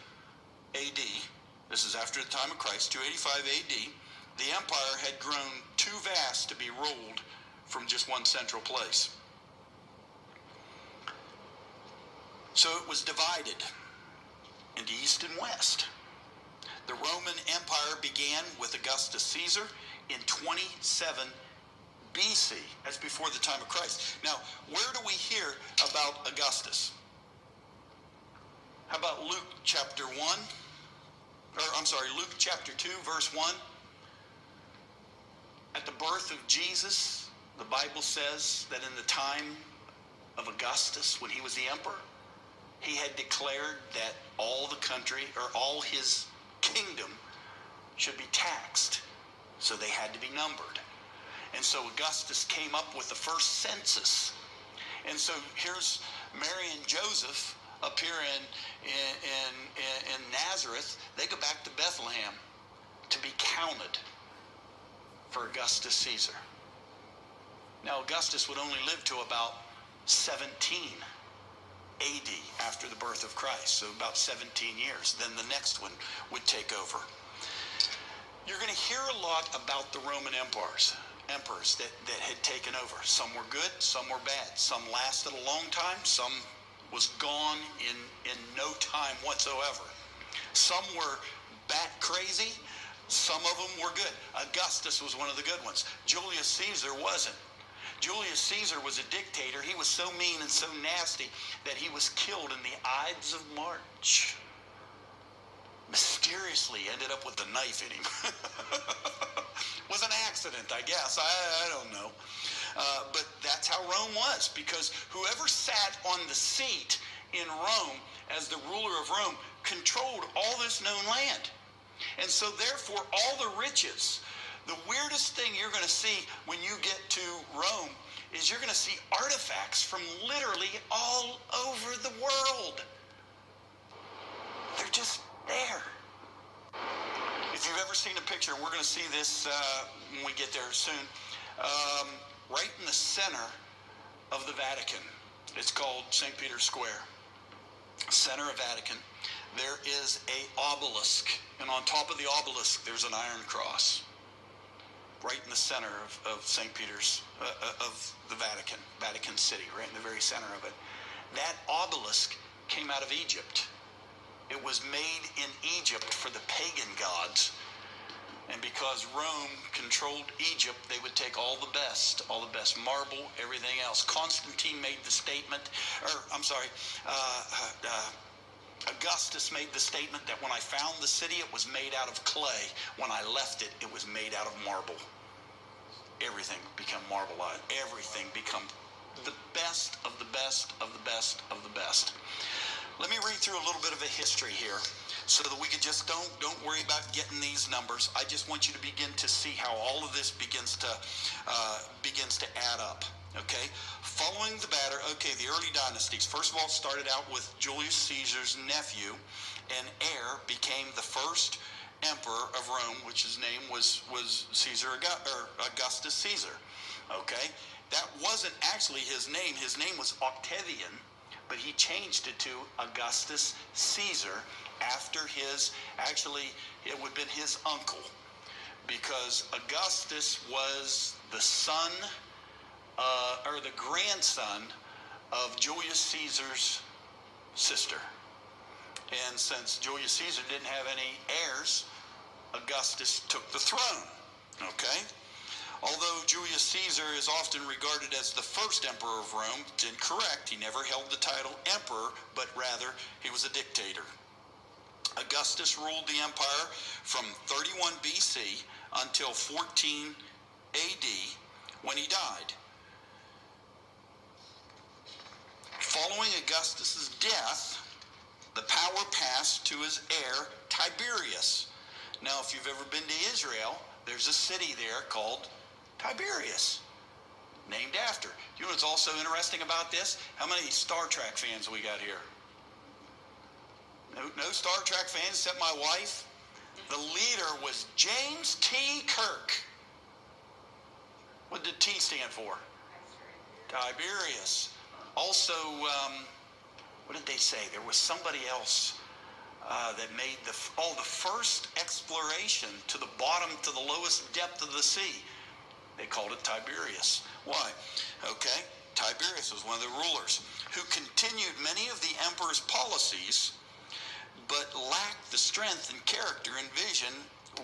AD, this is after the time of Christ, 285 AD, the empire had grown too vast to be ruled from just one central place. So it was divided into East and West. The Roman Empire began with Augustus Caesar in 27 BC. That's before the time of Christ. Now, where do we hear about Augustus? How about Luke chapter 1? Luke chapter 2, verse 1. At the birth of Jesus, the Bible says that in the time of Augustus, when he was the emperor, he had declared that all the country, or all his kingdom, should be taxed. So they had to be numbered. And so Augustus came up with the first census. And so here's Mary and Joseph up here in Nazareth. They go back to Bethlehem to be counted for Augustus Caesar. Now, Augustus would only live to about 17 AD after the birth of Christ, so about 17 years. Then the next one would take over. You're going to hear a lot about the Roman emperors that had taken over. Some were good, some were bad. Some lasted a long time, some was gone in no time whatsoever. Some were bat crazy, some of them were good. Augustus was one of the good ones. Julius Caesar wasn't. Julius Caesar was a dictator. He was so mean and so nasty that he was killed in the Ides of March. Mysteriously ended up with a knife in him. Was an accident, I guess. I don't know. But that's how Rome was, because whoever sat on the seat in Rome as the ruler of Rome controlled all this known land. And so therefore all the riches, the weirdest thing you're going to see when you get to Rome is you're going to see artifacts from literally all over the world. They're just there. If you've ever seen a picture, and we're going to see this when we get there soon, right in the center of the Vatican, it's called St. Peter's Square, center of Vatican, there is a obelisk, and on top of the obelisk there's an iron cross. Right in the center of St. Peter's, of the Vatican City, right in the very center of it. That obelisk came out of Egypt. It was made in Egypt for the pagan gods. And because Rome controlled Egypt, they would take all the best marble, everything else. Constantine made the statement, Augustus made the statement that when I found the city, it was made out of clay. When I left it, it was made out of marble. Everything become marbleized. Everything become the best of the best of the best of the best. Let me read through a little bit of a history here, so that we can just don't worry about getting these numbers. I just want you to begin to see how all of this begins to add up. Okay, following the the early dynasties. First of all, it started out with Julius Caesar's nephew and heir became the first emperor of Rome, which his name was Augustus Caesar. Okay, that wasn't actually his name. His name was Octavian, but he changed it to Augustus Caesar after it would have been his uncle, because Augustus was the son or the grandson of Julius Caesar's sister. And since Julius Caesar didn't have any heirs, Augustus took the throne. Okay? Although Julius Caesar is often regarded as the first emperor of Rome, it's incorrect. He never held the title emperor, but rather he was a dictator. Augustus ruled the empire from 31 BC until 14 AD when he died. Following Augustus's death, the power passed to his heir, Tiberius. Now, if you've ever been to Israel, there's a city there called Tiberias, named after. You know what's also interesting about this? How many Star Trek fans we got here? No Star Trek fans except my wife. The leader was James T. Kirk. What did T stand for? Tiberius. Also, what did they say? There was somebody else that made the first exploration to the bottom, to the lowest depth of the sea. They called it Tiberius. Why? Okay, Tiberius was one of the rulers who continued many of the emperor's policies, but lacked the strength and character and vision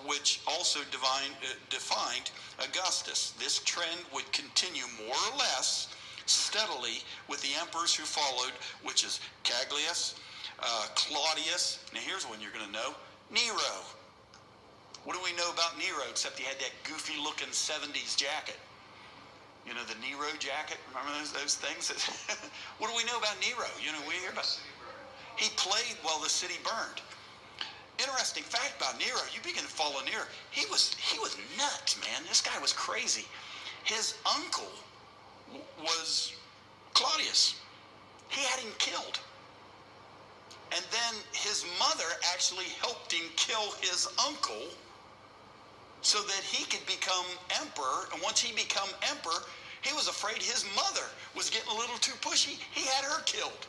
which also defined Augustus. This trend would continue more or less steadily with the emperors who followed, which is Caglius, Claudius. Now here's one you're going to know, Nero. What do we know about Nero except he had that goofy looking 70s jacket? You know, the Nero jacket, remember those things? What do we know about Nero? You know, we hear about, he played while the city burned. Interesting fact about Nero, you begin to follow Nero, he was nuts, man. This guy was crazy. His uncle was Claudius. He had him killed. And then his mother actually helped him kill his uncle so that he could become emperor. And once he became emperor, he was afraid his mother was getting a little too pushy. He had her killed.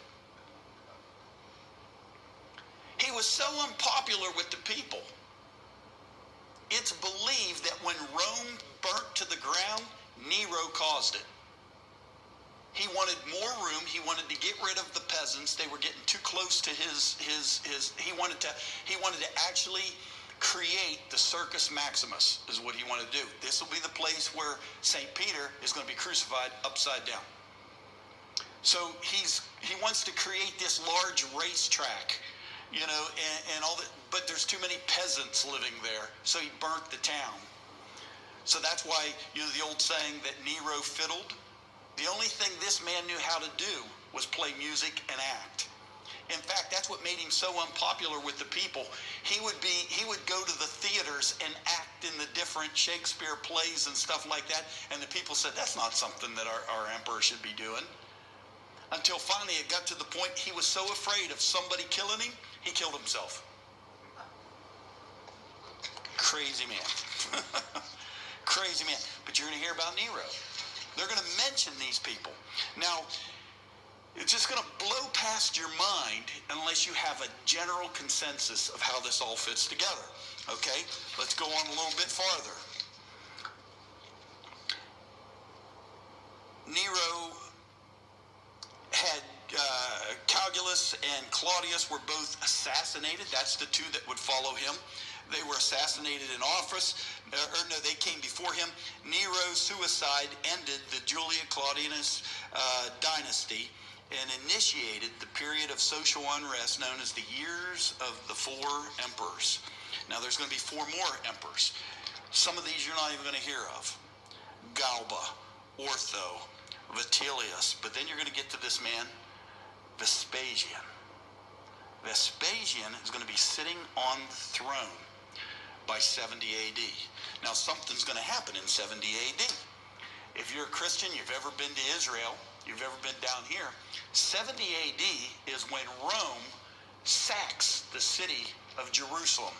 He was so unpopular with the people. It's believed that when Rome burnt to the ground, Nero caused it. He wanted more room. He wanted to get rid of the peasants. They were getting too close to his he wanted to actually create the Circus Maximus is what he wanted to do. This will be the place where St. Peter is going to be crucified upside down. So he wants to create this large racetrack, you know, and all that, but there's too many peasants living there, so he burnt the town. So that's why, you know, the old saying that Nero fiddled. The only thing this man knew how to do was play music and act. In fact, that's what made him so unpopular with the people. He would go to the theaters and act in the different Shakespeare plays and stuff like that, and the people said, that's not something that our emperor should be doing. Until finally it got to the point he was so afraid of somebody killing him, he killed himself. Crazy man. Crazy man. But you're going to hear about Nero. They're going to mention these people. Now, it's just going to blow past your mind unless you have a general consensus of how this all fits together. Okay? Let's go on a little bit farther. Nero had Caligula and Claudius were both assassinated. That's the two that would follow him. They were assassinated in office, they came before him. Nero's suicide ended the Julia Claudianus dynasty and initiated the period of social unrest known as the Years of the Four Emperors. Now there's going to be 4 more emperors. Some of these you're not even going to hear of. Galba, Ortho, Vitellius, but then you're going to get to this man, Vespasian. Vespasian is going to be sitting on the throne by 70 AD. Now something's going to happen in 70 AD. If you're a Christian, you've ever been to Israel, you've ever been down here, 70 AD is when Rome sacks the city of Jerusalem,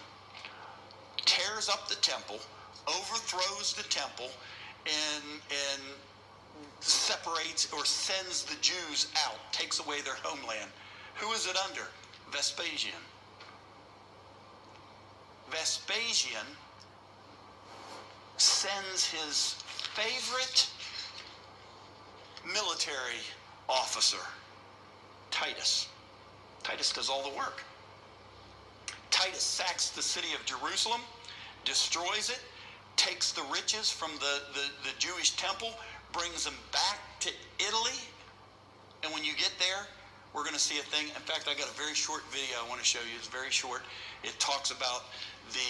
tears up the temple, overthrows the temple, and separates or sends the Jews out, takes away their homeland. Who is it under? Vespasian. Vespasian sends his favorite military officer, Titus. Titus does all the work. Titus sacks the city of Jerusalem, destroys it, takes the riches from the Jewish temple, brings them back to Italy, and when you get there, we're going to see a thing. In fact, I got a very short video I want to show you. It's very short. It talks about the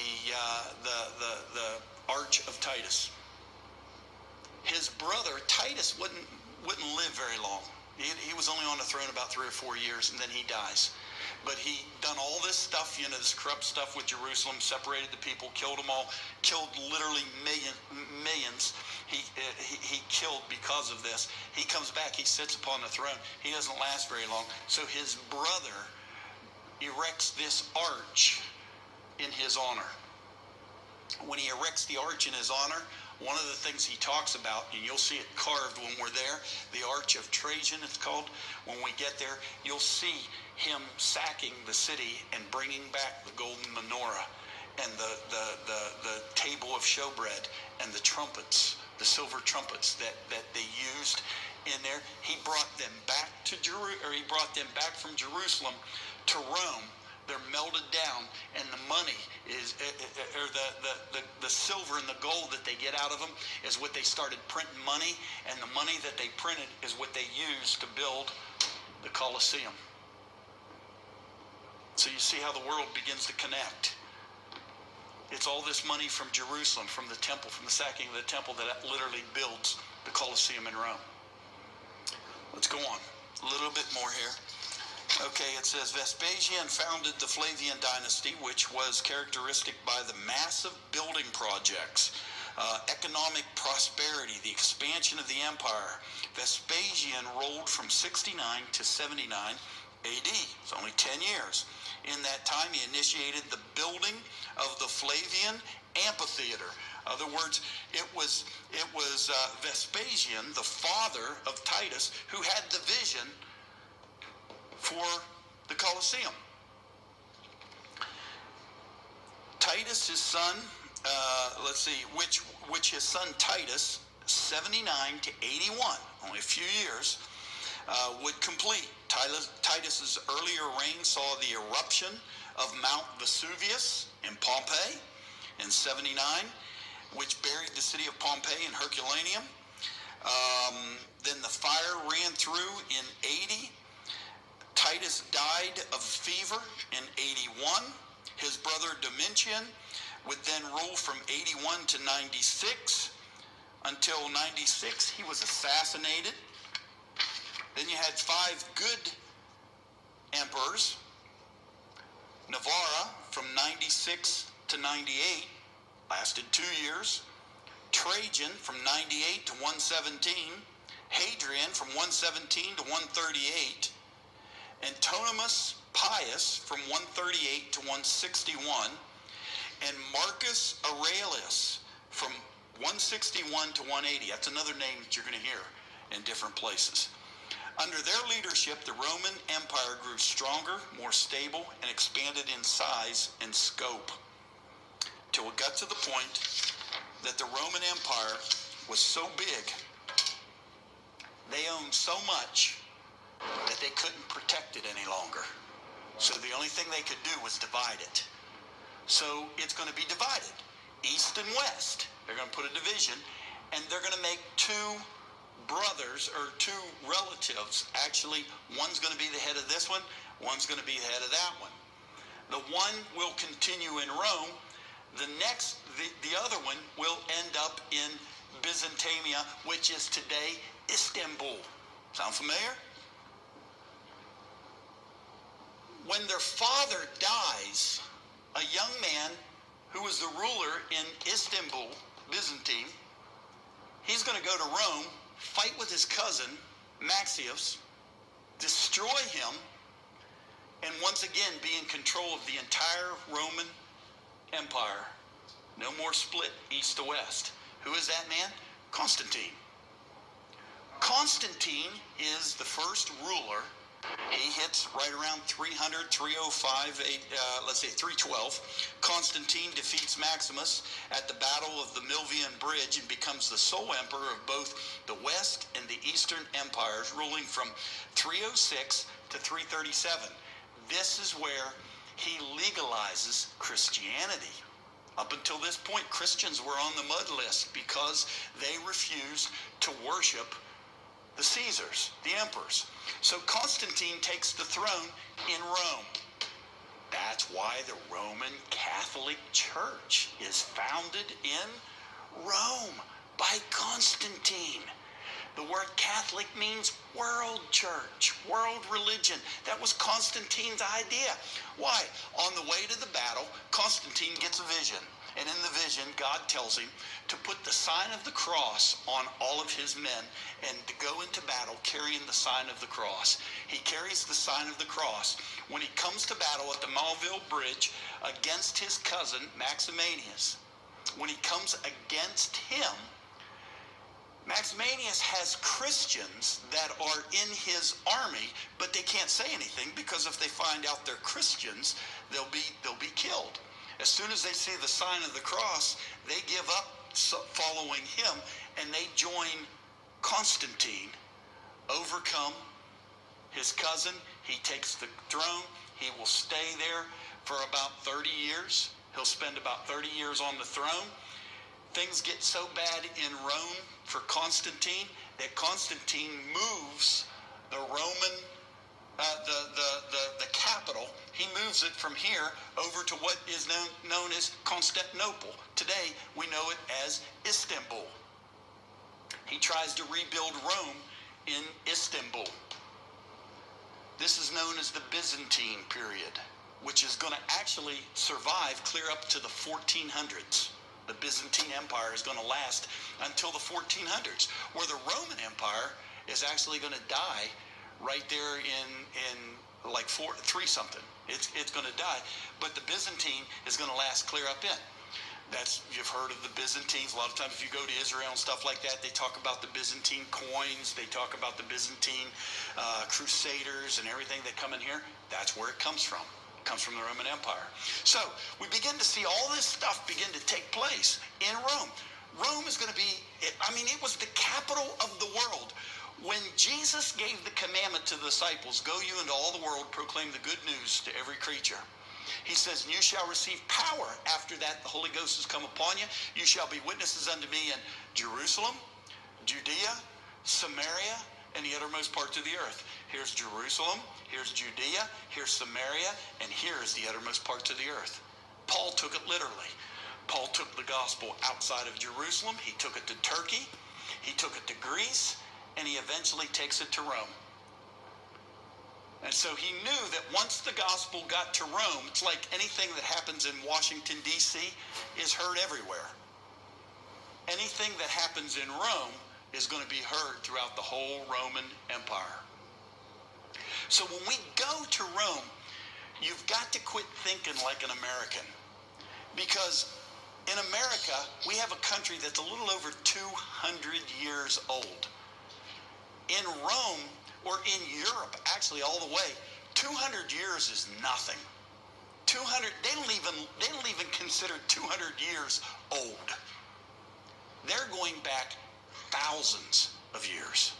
Arch of Titus. His brother Titus wouldn't live very long. He was only on the throne about 3 or 4 years, and then he dies. But he done all this stuff, you know, this corrupt stuff with Jerusalem, separated the people, killed them all, killed literally millions. He killed because of this. He comes back, he sits upon the throne. He doesn't last very long. So his brother erects this arch in his honor. When he erects the arch in his honor, one of the things he talks about, and you'll see it carved when we're there, the Arch of Trajan it's called. When we get there, you'll see him sacking the city and bringing back the golden menorah and the table of showbread and the trumpets, the silver trumpets that they used in there. He brought them back to he brought them back from Jerusalem to Rome. They're melted down, and the money is, or the silver and the gold that they get out of them is what they started printing money, and the money that they printed is what they used to build the Colosseum. So you see how the world begins to connect. It's all this money from Jerusalem, from the temple, from the sacking of the temple, that literally builds the Colosseum in Rome. Let's go on. A little bit more here. Okay, it says Vespasian founded the Flavian dynasty, which was characteristic by the massive building projects, economic prosperity, the expansion of the empire. Vespasian ruled from 69 to 79 AD. It's only 10 years. In that time, he initiated the building of the Flavian amphitheater. In other words, it was Vespasian, the father of Titus, who had the vision for the Colosseum. Titus, his son, which his son Titus, 79 to 81, only a few years, would complete. Titus's earlier reign saw the eruption of Mount Vesuvius in Pompeii in 79, which buried the city of Pompeii in Herculaneum. Then the fire ran through in 80. Titus died of fever in 81. His brother Domitian would then rule from 81 to 96. Until 96, he was assassinated. Then you had 5 good emperors. Navarra from 96 to 98, lasted 2 years. Trajan from 98 to 117. Hadrian from 117 to 138. Antonimus Pius from 138 to 161, and Marcus Aurelius from 161 to 180. That's another name that you're going to hear in different places. Under their leadership, the Roman Empire grew stronger, more stable, and expanded in size and scope, till it got to the point that the Roman Empire was so big, they owned so much that they couldn't protect it any longer. So the only thing they could do was divide it. So it's going to be divided, east and west. They're going to put a division, and they're going to make 2 brothers, or 2 relatives. Actually, one's going to be the head of this one, one's going to be the head of that one. The one will continue in Rome. The other one will end up in Byzantium, which is today Istanbul. Sound familiar? When their father dies, a young man who was the ruler in Istanbul, Byzantine, he's going to go to Rome, fight with his cousin, Maxius, destroy him, and once again be in control of the entire Roman Empire. No more split east to west. Who is that man? Constantine. Constantine is the first ruler. He hits right around 300, 305, 312. Constantine defeats Maximus at the Battle of the Milvian Bridge and becomes the sole emperor of both the West and the Eastern empires, ruling from 306 to 337. This is where he legalizes Christianity. Up until this point, Christians were on the mud list because they refused to worship the Caesars, the emperors. So Constantine takes the throne in Rome. That's why the Roman Catholic Church is founded in Rome by Constantine. The word Catholic means world church, world religion. That was Constantine's idea. Why? On the way to the battle, Constantine gets a vision. And in the vision, God tells him to put the sign of the cross on all of his men and to go into battle carrying the sign of the cross. He carries the sign of the cross. When he comes to battle at the Mauville Bridge against his cousin, Maximanius, when he comes against him, Maximanius has Christians that are in his army, but they can't say anything because if they find out they're Christians, they'll be killed. As soon as they see the sign of the cross, they give up following him and they join Constantine, overcome his cousin. He takes the throne. He will stay there for about 30 years. He'll spend about 30 years on the throne. Things get so bad in Rome for Constantine that Constantine moves the Roman, the capital. He moves it from here over to what is known as Constantinople. Today we know it as Istanbul. He tries to rebuild Rome in Istanbul. This is known as the Byzantine period, which is going to actually survive clear up to the 1400s. The Byzantine Empire is going to last until the 1400s, where the Roman Empire is actually going to die right there in like 3 something. It's going to die, but the Byzantine is going to last clear up in. You've heard of the Byzantines. A lot of times if you go to Israel and stuff like that, they talk about the Byzantine coins. They talk about the Byzantine crusaders and everything that come in here. That's where it comes from. Comes from the Roman Empire. So we begin to see all this stuff begin to take place in Rome. Rome is going to be, it was the capital of the world. When Jesus gave the commandment to the disciples, go you into all the world, proclaim the good news to every creature. He says, you shall receive power. After that, the Holy Ghost has come upon you. You shall be witnesses unto me in Jerusalem, Judea, Samaria, and the uttermost parts of the earth. Here's Jerusalem, here's Judea, here's Samaria, and here's the uttermost parts of the earth. Paul took it literally. Paul took the gospel outside of Jerusalem. He took it to Turkey. He took it to Greece. And he eventually takes it to Rome. And so he knew that once the gospel got to Rome, it's like anything that happens in Washington, D.C. is heard everywhere. Anything that happens in Rome is going to be heard throughout the whole Roman Empire. So when we go to Rome, you've got to quit thinking like an American. Because in America, we have a country that's a little over 200 years old. In Rome, or in Europe, actually all the way, 200 years is nothing. 200, they don't even consider 200 years old. They're going back thousands of years.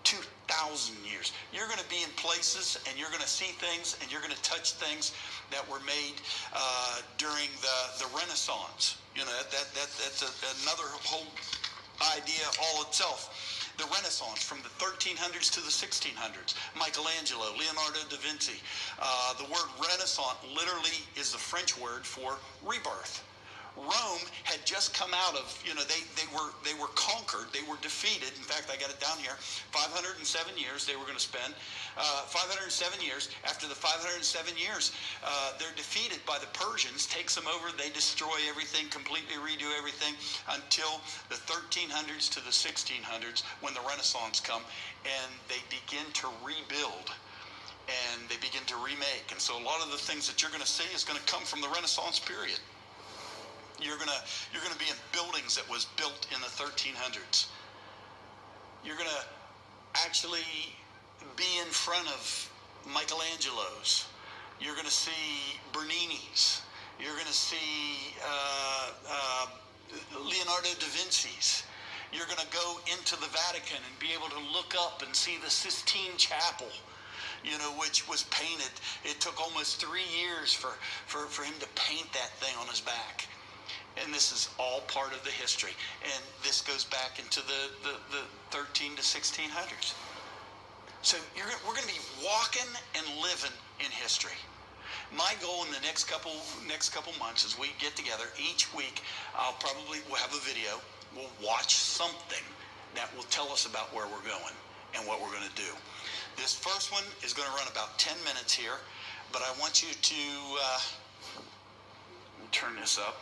2,000 years. You're going to be in places and you're going to see things and you're going to touch things that were made during the Renaissance. You know, that's another whole idea all itself. The Renaissance, from the 1300s to the 1600s. Michelangelo, Leonardo da Vinci. The word Renaissance literally is the French word for rebirth. Rome had just come out of, they were conquered, they were defeated. In fact, I got it down here. 507 years they were going to spend. 507 years. After the 507 years, they're defeated by the Persians, takes them over, they destroy everything, completely redo everything until the 1300s to the 1600s when the Renaissance come and they begin to rebuild and they begin to remake. And so a lot of the things that you're going to see is going to come from the Renaissance period. You're gonna be in buildings that was built in the 1300s. You're gonna actually be in front of Michelangelo's. You're gonna see Bernini's. You're gonna see Leonardo da Vinci's. You're gonna go into the Vatican and be able to look up and see the Sistine Chapel, which was painted. It took almost 3 years for him to paint that thing on his back. And this is all part of the history. And this goes back into the 13 to 1600s. So we're going to be walking and living in history. My goal in the next couple months as we get together, each week we'll have a video. We'll watch something that will tell us about where we're going and what we're going to do. This first one is going to run about 10 minutes here, but I want you to turn this up.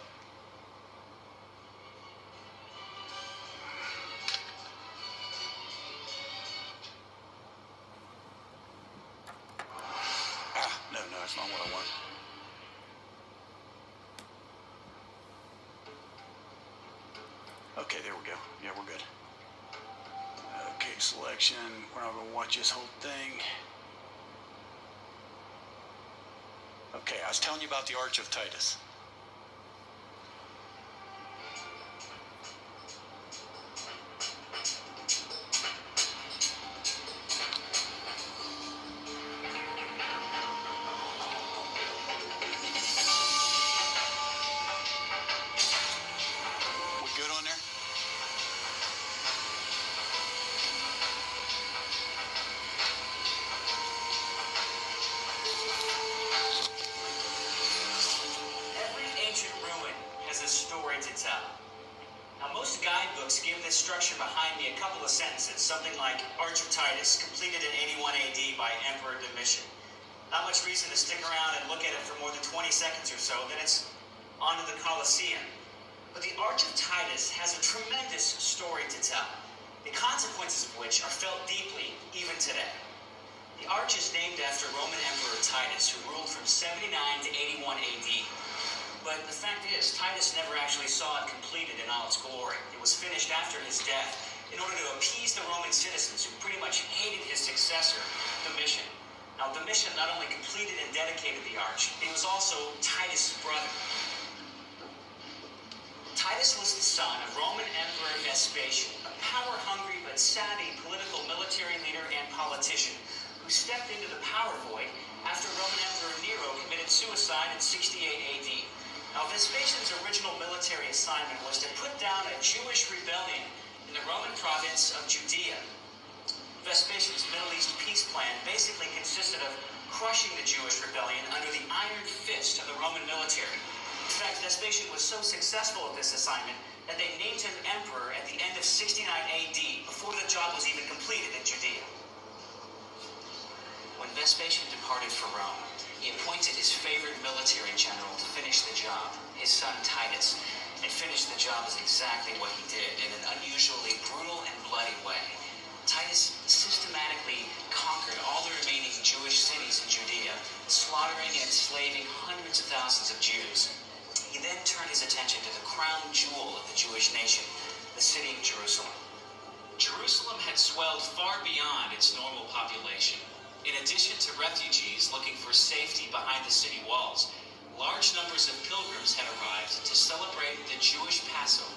that's not what I want. Okay, there we go. Yeah, we're good. Okay, selection. We're not gonna watch this whole thing. Okay, I was telling you about the Arch of Titus. We good on there? Every ancient ruin has a story to tell. Now, most guidebooks give this structure behind me a couple of sentences, something like Arch of Titus, completed in 81 AD by Emperor Domitian. Not much reason to stick around and look at it for more than 20 seconds or so, then it's on to the Colosseum. But the Arch of Titus has a tremendous story to tell, the consequences of which are felt deeply even today. The arch is named after Roman Emperor Titus, who ruled from 79 to 81 AD. But the fact is, Titus never actually saw it completed in all its glory. It was finished after his death in order to appease the Roman citizens who pretty much hated his successor, Domitian. Now, Domitian not only completed and dedicated the arch, he was also Titus' brother. Titus was the son of Roman Emperor Vespasian, a power-hungry but savvy political military leader and politician who stepped into the power void after Roman Emperor Nero committed suicide in 68 AD. Now, Vespasian's original military assignment was to put down a Jewish rebellion in the Roman province of Judea. Vespasian's Middle East peace plan basically consisted of crushing the Jewish rebellion under the iron fist of the Roman military. In fact, Vespasian was so successful at this assignment that they named him emperor at the end of 69 AD, before the job was even completed in Judea. When Vespasian departed for Rome, he appointed his favorite military general to finish the job, his son Titus. And finish the job is exactly what he did, in an unusually brutal and bloody way. Titus systematically conquered all the remaining Jewish cities in Judea, slaughtering and enslaving hundreds of thousands of Jews. He then turned his attention to the crown jewel of the Jewish nation, the city of Jerusalem. Jerusalem had swelled far beyond its normal population. In addition to refugees looking for safety behind the city walls, large numbers of pilgrims had arrived to celebrate the Jewish Passover.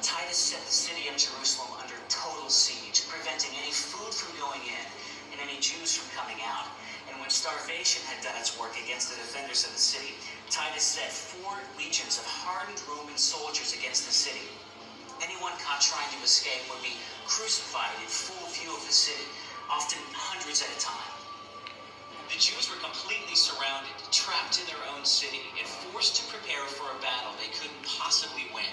Titus set the city of Jerusalem under total siege, preventing any food from going in and any Jews from coming out. And when starvation had done its work against the defenders of the city, Titus set 4 legions of hardened Roman soldiers against the city. Anyone caught trying to escape would be crucified in full view of the city, often hundreds at a time. The Jews were completely surrounded, trapped in their own city, and forced to prepare for a battle they couldn't possibly win,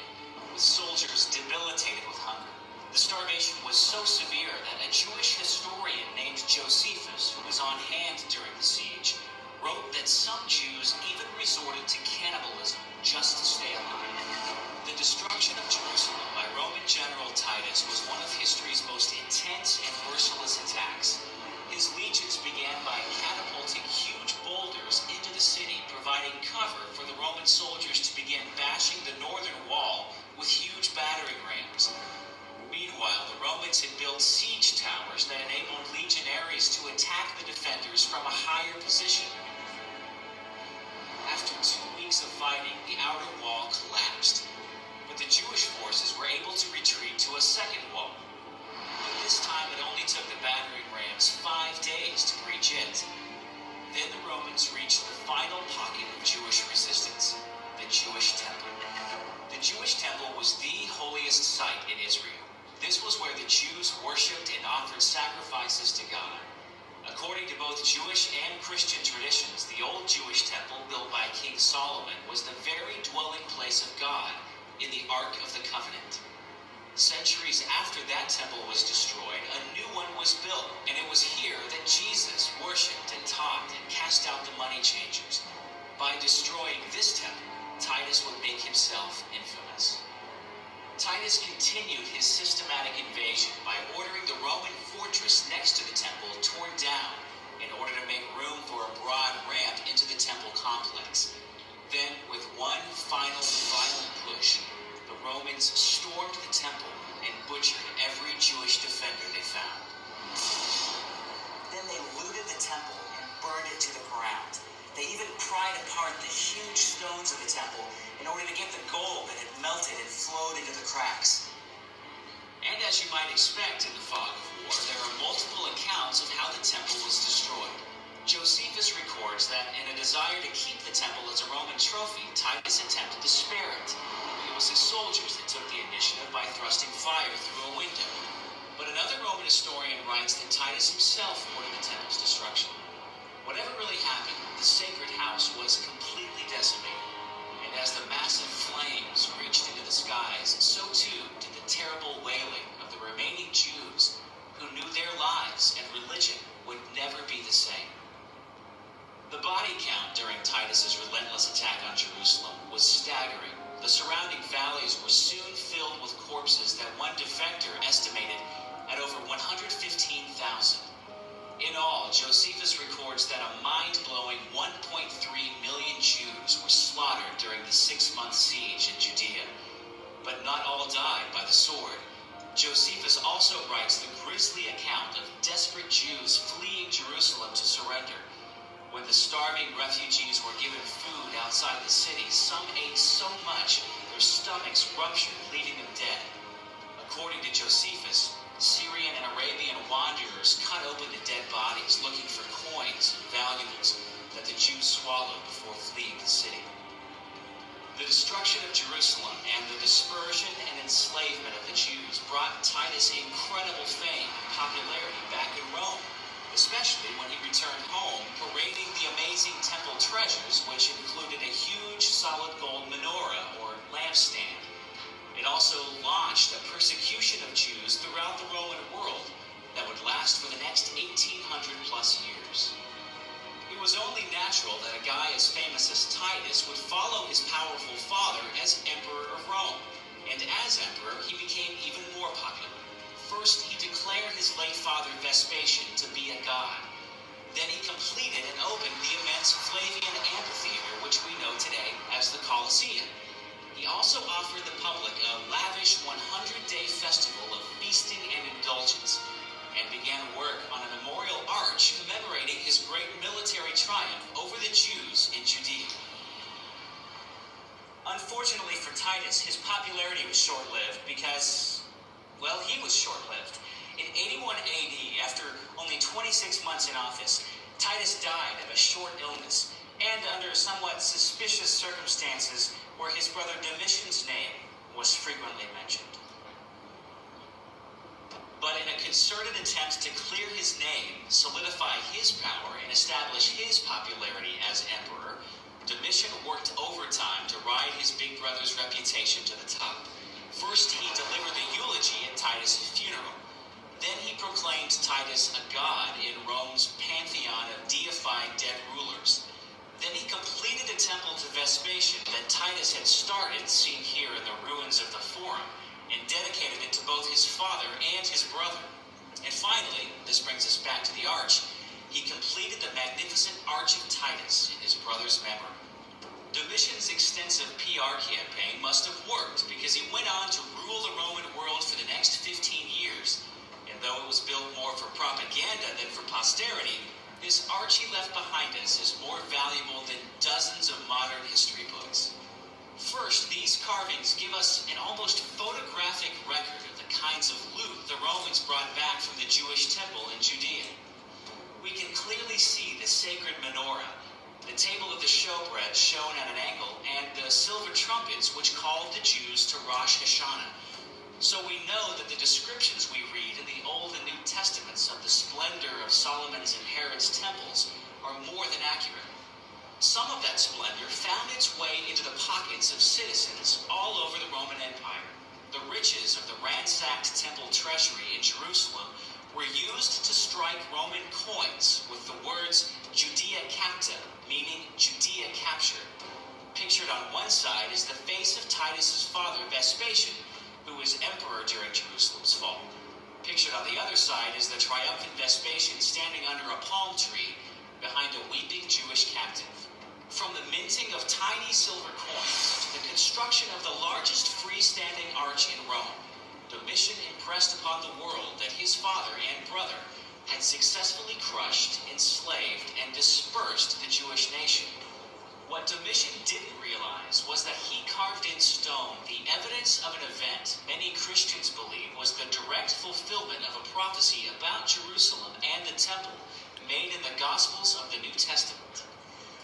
with soldiers debilitated with hunger. The starvation was so severe that a Jewish historian named Josephus, who was on hand during the siege, wrote that some Jews even resorted to cannibalism just to stay alive. The destruction of Jerusalem by Roman General Titus was one of history's most intense and merciless attacks. His legions began by catapulting huge boulders into the city, providing cover for the Roman soldiers to begin bashing the northern wall with huge battering rams. Meanwhile, the Romans had built siege towers that enabled legionaries to attack the defenders from a higher position. After 2 weeks of fighting, the outer wall collapsed, but the Jewish forces were able to retreat to a second wall. But this time it only took the battering rams 5 days to breach it. Then the Romans reached the final pocket of Jewish resistance, the Jewish Temple. The Jewish Temple was the holiest site in Israel. This was where the Jews worshipped and offered sacrifices to God. According to both Jewish and Christian traditions, the old Jewish temple built by King Solomon was the very dwelling place of God in the Ark of the Covenant. Centuries after that temple was destroyed, a new one was built, and it was here that Jesus worshipped and taught and cast out the money changers. By destroying this temple, Titus would make himself infamous. Titus continued his systematic invasion by ordering the Roman fortress next to the temple torn down in order to make room for a broad ramp into the temple complex. Then, with one final violent push, the Romans stormed the temple and butchered every Jewish defender they found. Then they looted the temple and burned it to the ground. They even pried apart the huge stones of the temple in order to get the gold that had melted and flowed into the cracks. And as you might expect in the fog of war, there are multiple accounts of how the temple was destroyed. Josephus records that in a desire to keep the temple as a Roman trophy, Titus attempted to spare it. It was his soldiers that took the initiative by thrusting fire through a window. But another Roman historian writes that Titus himself ordered the temple's destruction. Whatever really happened, the sacred house was completely decimated. And as the massive flames reached into the skies, so too did the terrible wailing of the remaining Jews who knew their lives and religion would never be the same. The body count during Titus's relentless attack on Jerusalem was staggering. The surrounding valleys were soon filled with corpses that one defector estimated at over 115,000. In all, Josephus records that a mind-blowing 1.3 million Jews were slaughtered during the 6-month siege in Judea. But not all died by the sword. Josephus also writes the grisly account of desperate Jews fleeing Jerusalem to surrender. When the starving refugees were given food outside the city, some ate so much their stomachs ruptured, leaving them dead. According to Josephus, Syrian and Arabian wanderers cut open the dead bodies looking for coins and valuables that the Jews swallowed before fleeing the city. The destruction of Jerusalem and the dispersion and enslavement of the Jews brought Titus incredible fame and popularity back in Rome, especially when he returned home parading the amazing temple treasures, which included a huge solid gold menorah or lampstand. It also launched a persecution of Jews throughout the Roman world that would last for the next 1,800 plus years. It was only natural that a guy as famous as Titus would follow his powerful father as Emperor of Rome, and as Emperor he became even more popular. First, he declared his late father Vespasian to be a god. Then he completed and opened the immense Flavian Amphitheater, which we know today as the Colosseum. He also offered the public a lavish 100-day festival of feasting and indulgence, and began work on a memorial arch commemorating his great military triumph over the Jews in Judea. Unfortunately for Titus, his popularity was short-lived because, well, he was short-lived. In 81 AD, after only 26 months in office, Titus died of a short illness, and under somewhat suspicious circumstances where his brother Domitian's name was frequently mentioned. But in a concerted attempt to clear his name, solidify his power, and establish his popularity as emperor, Domitian worked overtime to ride his big brother's reputation to the top. First, he delivered the eulogy at Titus's funeral. Then he proclaimed Titus a god in Rome's pantheon of deified dead rulers. Then he completed a temple to Vespasian that Titus had started, seen here in the ruins of the Forum, and dedicated it to both his father and his brother. And finally, this brings us back to the arch, he completed the magnificent Arch of Titus in his brother's memory. Domitian's extensive PR campaign must have worked because he went on to rule the Roman world for the next 15 years. And though it was built more for propaganda than for posterity, this arch he left behind us is more valuable than dozens of modern history books. First, these carvings give us an almost photographic record of the kinds of loot the Romans brought back from the Jewish temple in Judea. We can clearly see the sacred menorah, the table of the showbread shown at an angle, and the silver trumpets which called the Jews to Rosh Hashanah. So we know that the descriptions we read in the Old and New Testaments of the splendor of Solomon's and Herod's temples are more than accurate. Some of that splendor found its way into the pockets of citizens all over the Roman Empire. The riches of the ransacked temple treasury in Jerusalem were used to strike Roman coins with the words Judea Capta, meaning Judea captured. Pictured on one side is the face of Titus's father Vespasian, who was emperor during Jerusalem's fall. Pictured on the other side is the triumphant Vespasian standing under a palm tree behind a weeping Jewish captive. From the minting of tiny silver coins to the construction of the largest freestanding arch in Rome, Domitian impressed upon the world that his father and brother had successfully crushed, enslaved, and dispersed the Jewish nation. What Domitian didn't realize was that he carved in stone the evidence of an event many Christians believe was the direct fulfillment of a prophecy about Jerusalem and the temple made in the Gospels of the New Testament.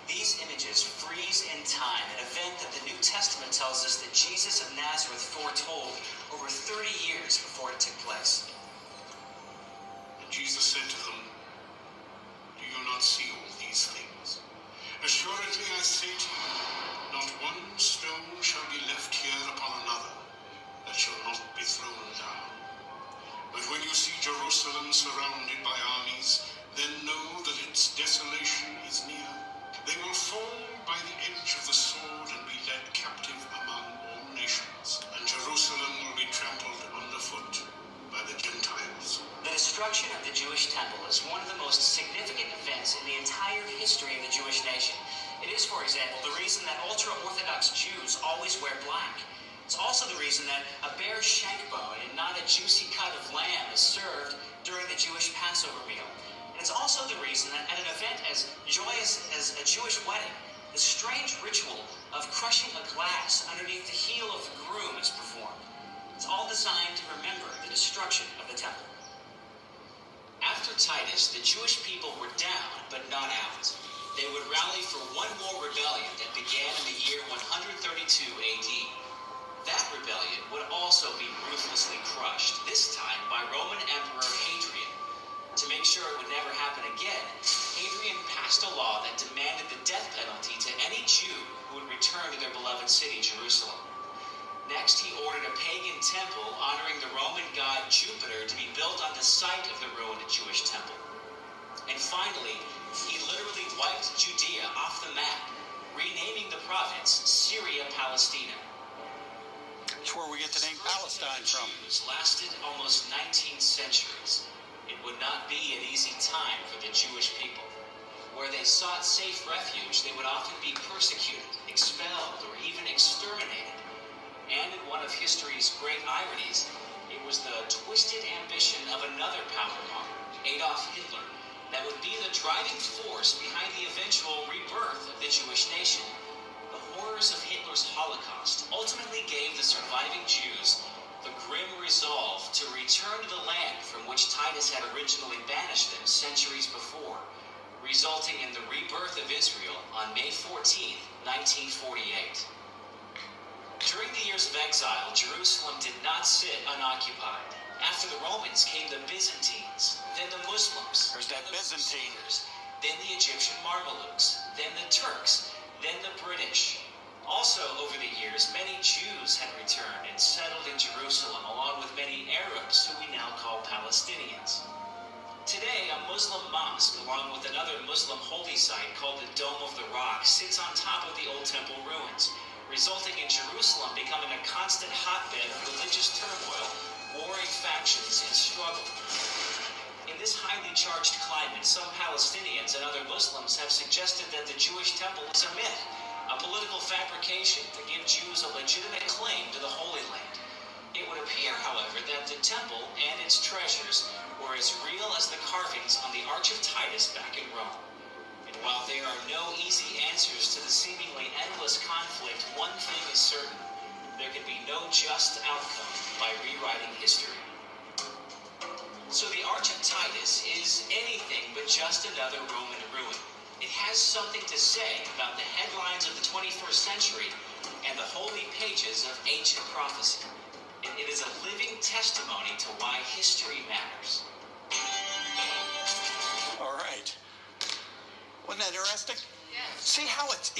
These images freeze in time an event that the New Testament tells us that Jesus of Nazareth foretold over 30 years before it took place. And Jesus said to them, "Do you not see all these things? Assuredly I say to you, not one stone shall be left here upon another that shall not be thrown down. But when you see Jerusalem surrounded by armies, then know that its desolation is near. They will fall by the edge of the sword and be led captive among all nations, and Jerusalem will be trampled underfoot by the Gentiles." The destruction of the Jewish temple is one of the most significant events in the entire history of the Jewish nation. It is, for example, the reason that ultra-Orthodox Jews always wear black. It's also the reason that a bare shank bone and not a juicy cut of lamb is served during the Jewish Passover meal. And it's also the reason that at an event as joyous as a Jewish wedding, the strange ritual of crushing a glass underneath the heel of the groom is performed. It's all designed to remember the destruction of the temple. After Titus, the Jewish people were down, but not out. They would rally for one more rebellion that began in the year 132 AD. That rebellion would also be ruthlessly crushed, this time by Roman Emperor Hadrian. To make sure it would never happen again, Hadrian passed a law that demanded the death penalty to any Jew who would return to their beloved city, Jerusalem. Next, he ordered a pagan temple honoring the Roman god Jupiter to be built on the site of the ruined Jewish temple. And finally, he literally wiped Judea off the map, renaming the province Syria Palestina. That's where we get the name Palestine from. Jews lasted almost 19 centuries. It would not be an easy time for the Jewish people. Where they sought safe refuge, they would often be persecuted, expelled, or even exterminated. And in one of history's great ironies, it was the twisted ambition of another power hog, Adolf Hitler, that would be the driving force behind the eventual rebirth of the Jewish nation. The horrors of Hitler's Holocaust ultimately gave the surviving Jews the grim resolve to return to the land from which Titus had originally banished them centuries before, resulting in the rebirth of Israel on May 14, 1948. During the years of exile, Jerusalem did not sit unoccupied. After the Romans came the Byzantines, then the Muslims, There's that then the Byzantine. Crusaders, then the Egyptian Mamelukes, then the Turks, then the British. Also, over the years, many Jews had returned and settled in Jerusalem, along with many Arabs who we now call Palestinians. Today, a Muslim mosque, along with another Muslim holy site called the Dome of the Rock, sits on top of the old temple ruins, resulting in Jerusalem becoming a constant hotbed of religious turmoil, warring factions, and struggle. In this highly charged climate, some Palestinians and other Muslims have suggested that the Jewish temple is a myth, a political fabrication to give Jews a legitimate claim to the Holy Land. It would appear, however, that the temple and its treasures were as real as the carvings on the Arch of Titus back in Rome. And while there are no easy answers to the seemingly endless conflict, one thing is certain: there can be no just outcome by rewriting history. So the Arch of Titus is anything but just another Roman ruin. It has something to say about the headlines of the 21st century and the holy pages of ancient prophecy. And it is a living testimony to why history matters. All right. Wasn't that interesting? Yes. See how it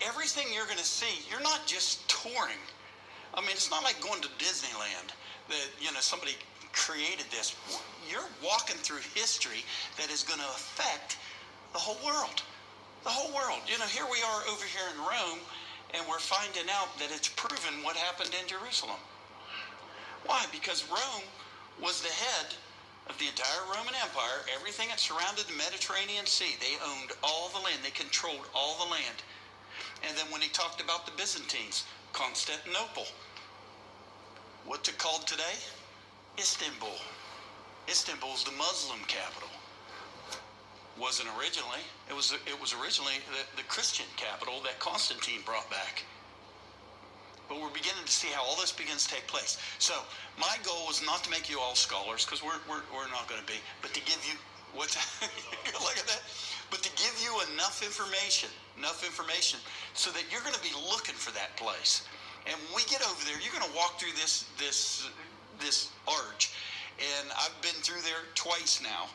everything you're going to see, you're not just touring. I mean, it's not like going to Disneyland that, somebody created this. You're walking through history that is going to affect the whole world. The whole world. Here we are over here in Rome, and we're finding out that it's proven what happened in Jerusalem. Why? Because Rome was the head of the entire Roman Empire, everything that surrounded the Mediterranean Sea. They owned all the land. They controlled all the land. And then when he talked about the Byzantines, Constantinople. What's it called today? Istanbul. Istanbul is the Muslim capital. Wasn't originally. It was originally the Christian capital that Constantine brought back. But we're beginning to see how all this begins to take place. So my goal is not to make you all scholars, because we're not going to be, but to give you look at that. But to give you enough information so that you're going to be looking for that place. And when we get over there, you're going to walk through this arch, and I've been through there twice now.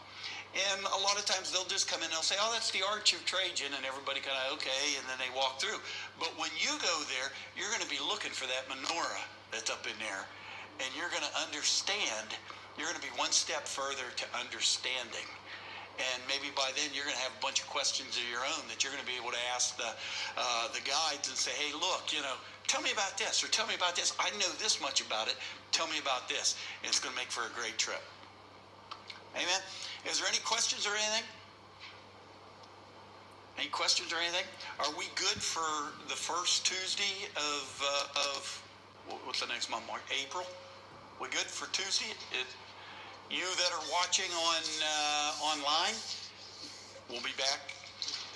And a lot of times they'll just come in and they'll say, oh, that's the Arch of Trajan, and everybody kind of, okay, and then they walk through. But when you go there, you're going to be looking for that menorah that's up in there, and you're going to understand, you're going to be one step further to understanding. And maybe by then you're going to have a bunch of questions of your own that you're going to be able to ask the guides and say, hey, look, tell me about this, or tell me about this. I know this much about it. Tell me about this. And it's going to make for a great trip. Amen? Is there any questions or anything? Any questions or anything? Are we good for the first Tuesday of what's the next month, Mark? April? We good for Tuesday? You that are watching online, we'll be back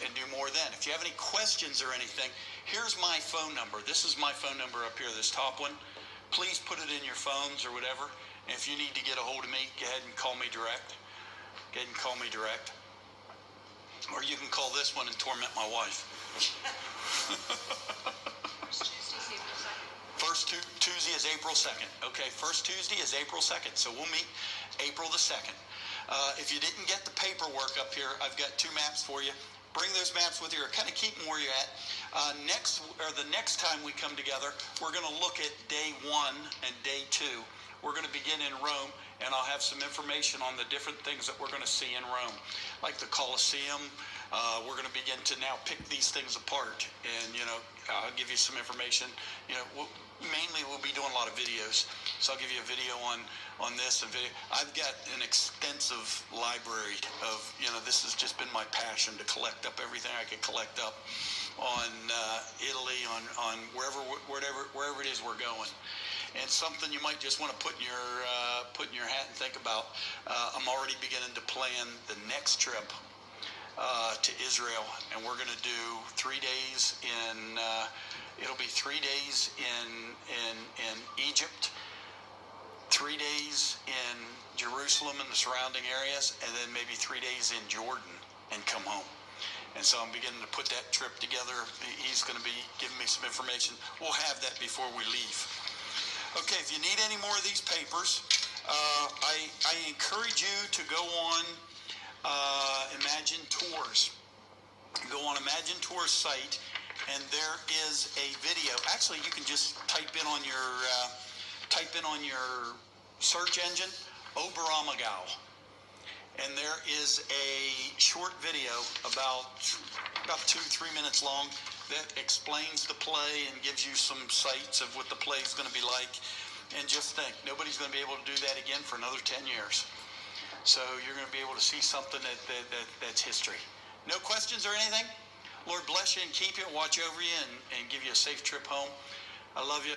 and do more then. If you have any questions or anything, here's my phone number. This is my phone number up here, this top one. Please put it in your phones or whatever. And if you need to get a hold of me, go ahead and call me direct. Go ahead and call me direct. Or you can call this one and torment my wife. First Tuesday is April 2nd. Okay, first Tuesday is April 2nd. So we'll meet April the 2nd. If you didn't get the paperwork up here, I've got 2 maps for you. Bring those maps with you, or kind of keep them where you're at. The next time we come together, we're going to look at day 1 and day 2. We're going to begin in Rome, and I'll have some information on the different things that we're going to see in Rome, like the Colosseum. We're going to begin to now pick these things apart, and I'll give you some information. Mainly we'll be doing a lot of videos, so I'll give you a video on this and video. I've got an extensive library of this has just been my passion to collect up everything I can collect up on Italy, on wherever it is we're going. And something you might just want to put in your hat and think about. I'm already beginning to plan the next trip to Israel, and we're going to do 3 days in. It'll be 3 days in Egypt, 3 days in Jerusalem and the surrounding areas, and then maybe 3 days in Jordan, and come home. And so I'm beginning to put that trip together. He's going to be giving me some information. We'll have that before we leave. Okay, if you need any more of these papers, I encourage you to go on Imagine Tours. Go on Imagine Tours site, and there is a video. Actually, you can just type in on your search engine, Oberammergau. And there is a short video about 2-3 minutes long that explains the play and gives you some sights of what the play is going to be like. And just think, nobody's going to be able to do that again for another 10 years. So you're going to be able to see something that's history. No questions or anything? Lord bless you and keep you, watch over you, and give you a safe trip home. I love you.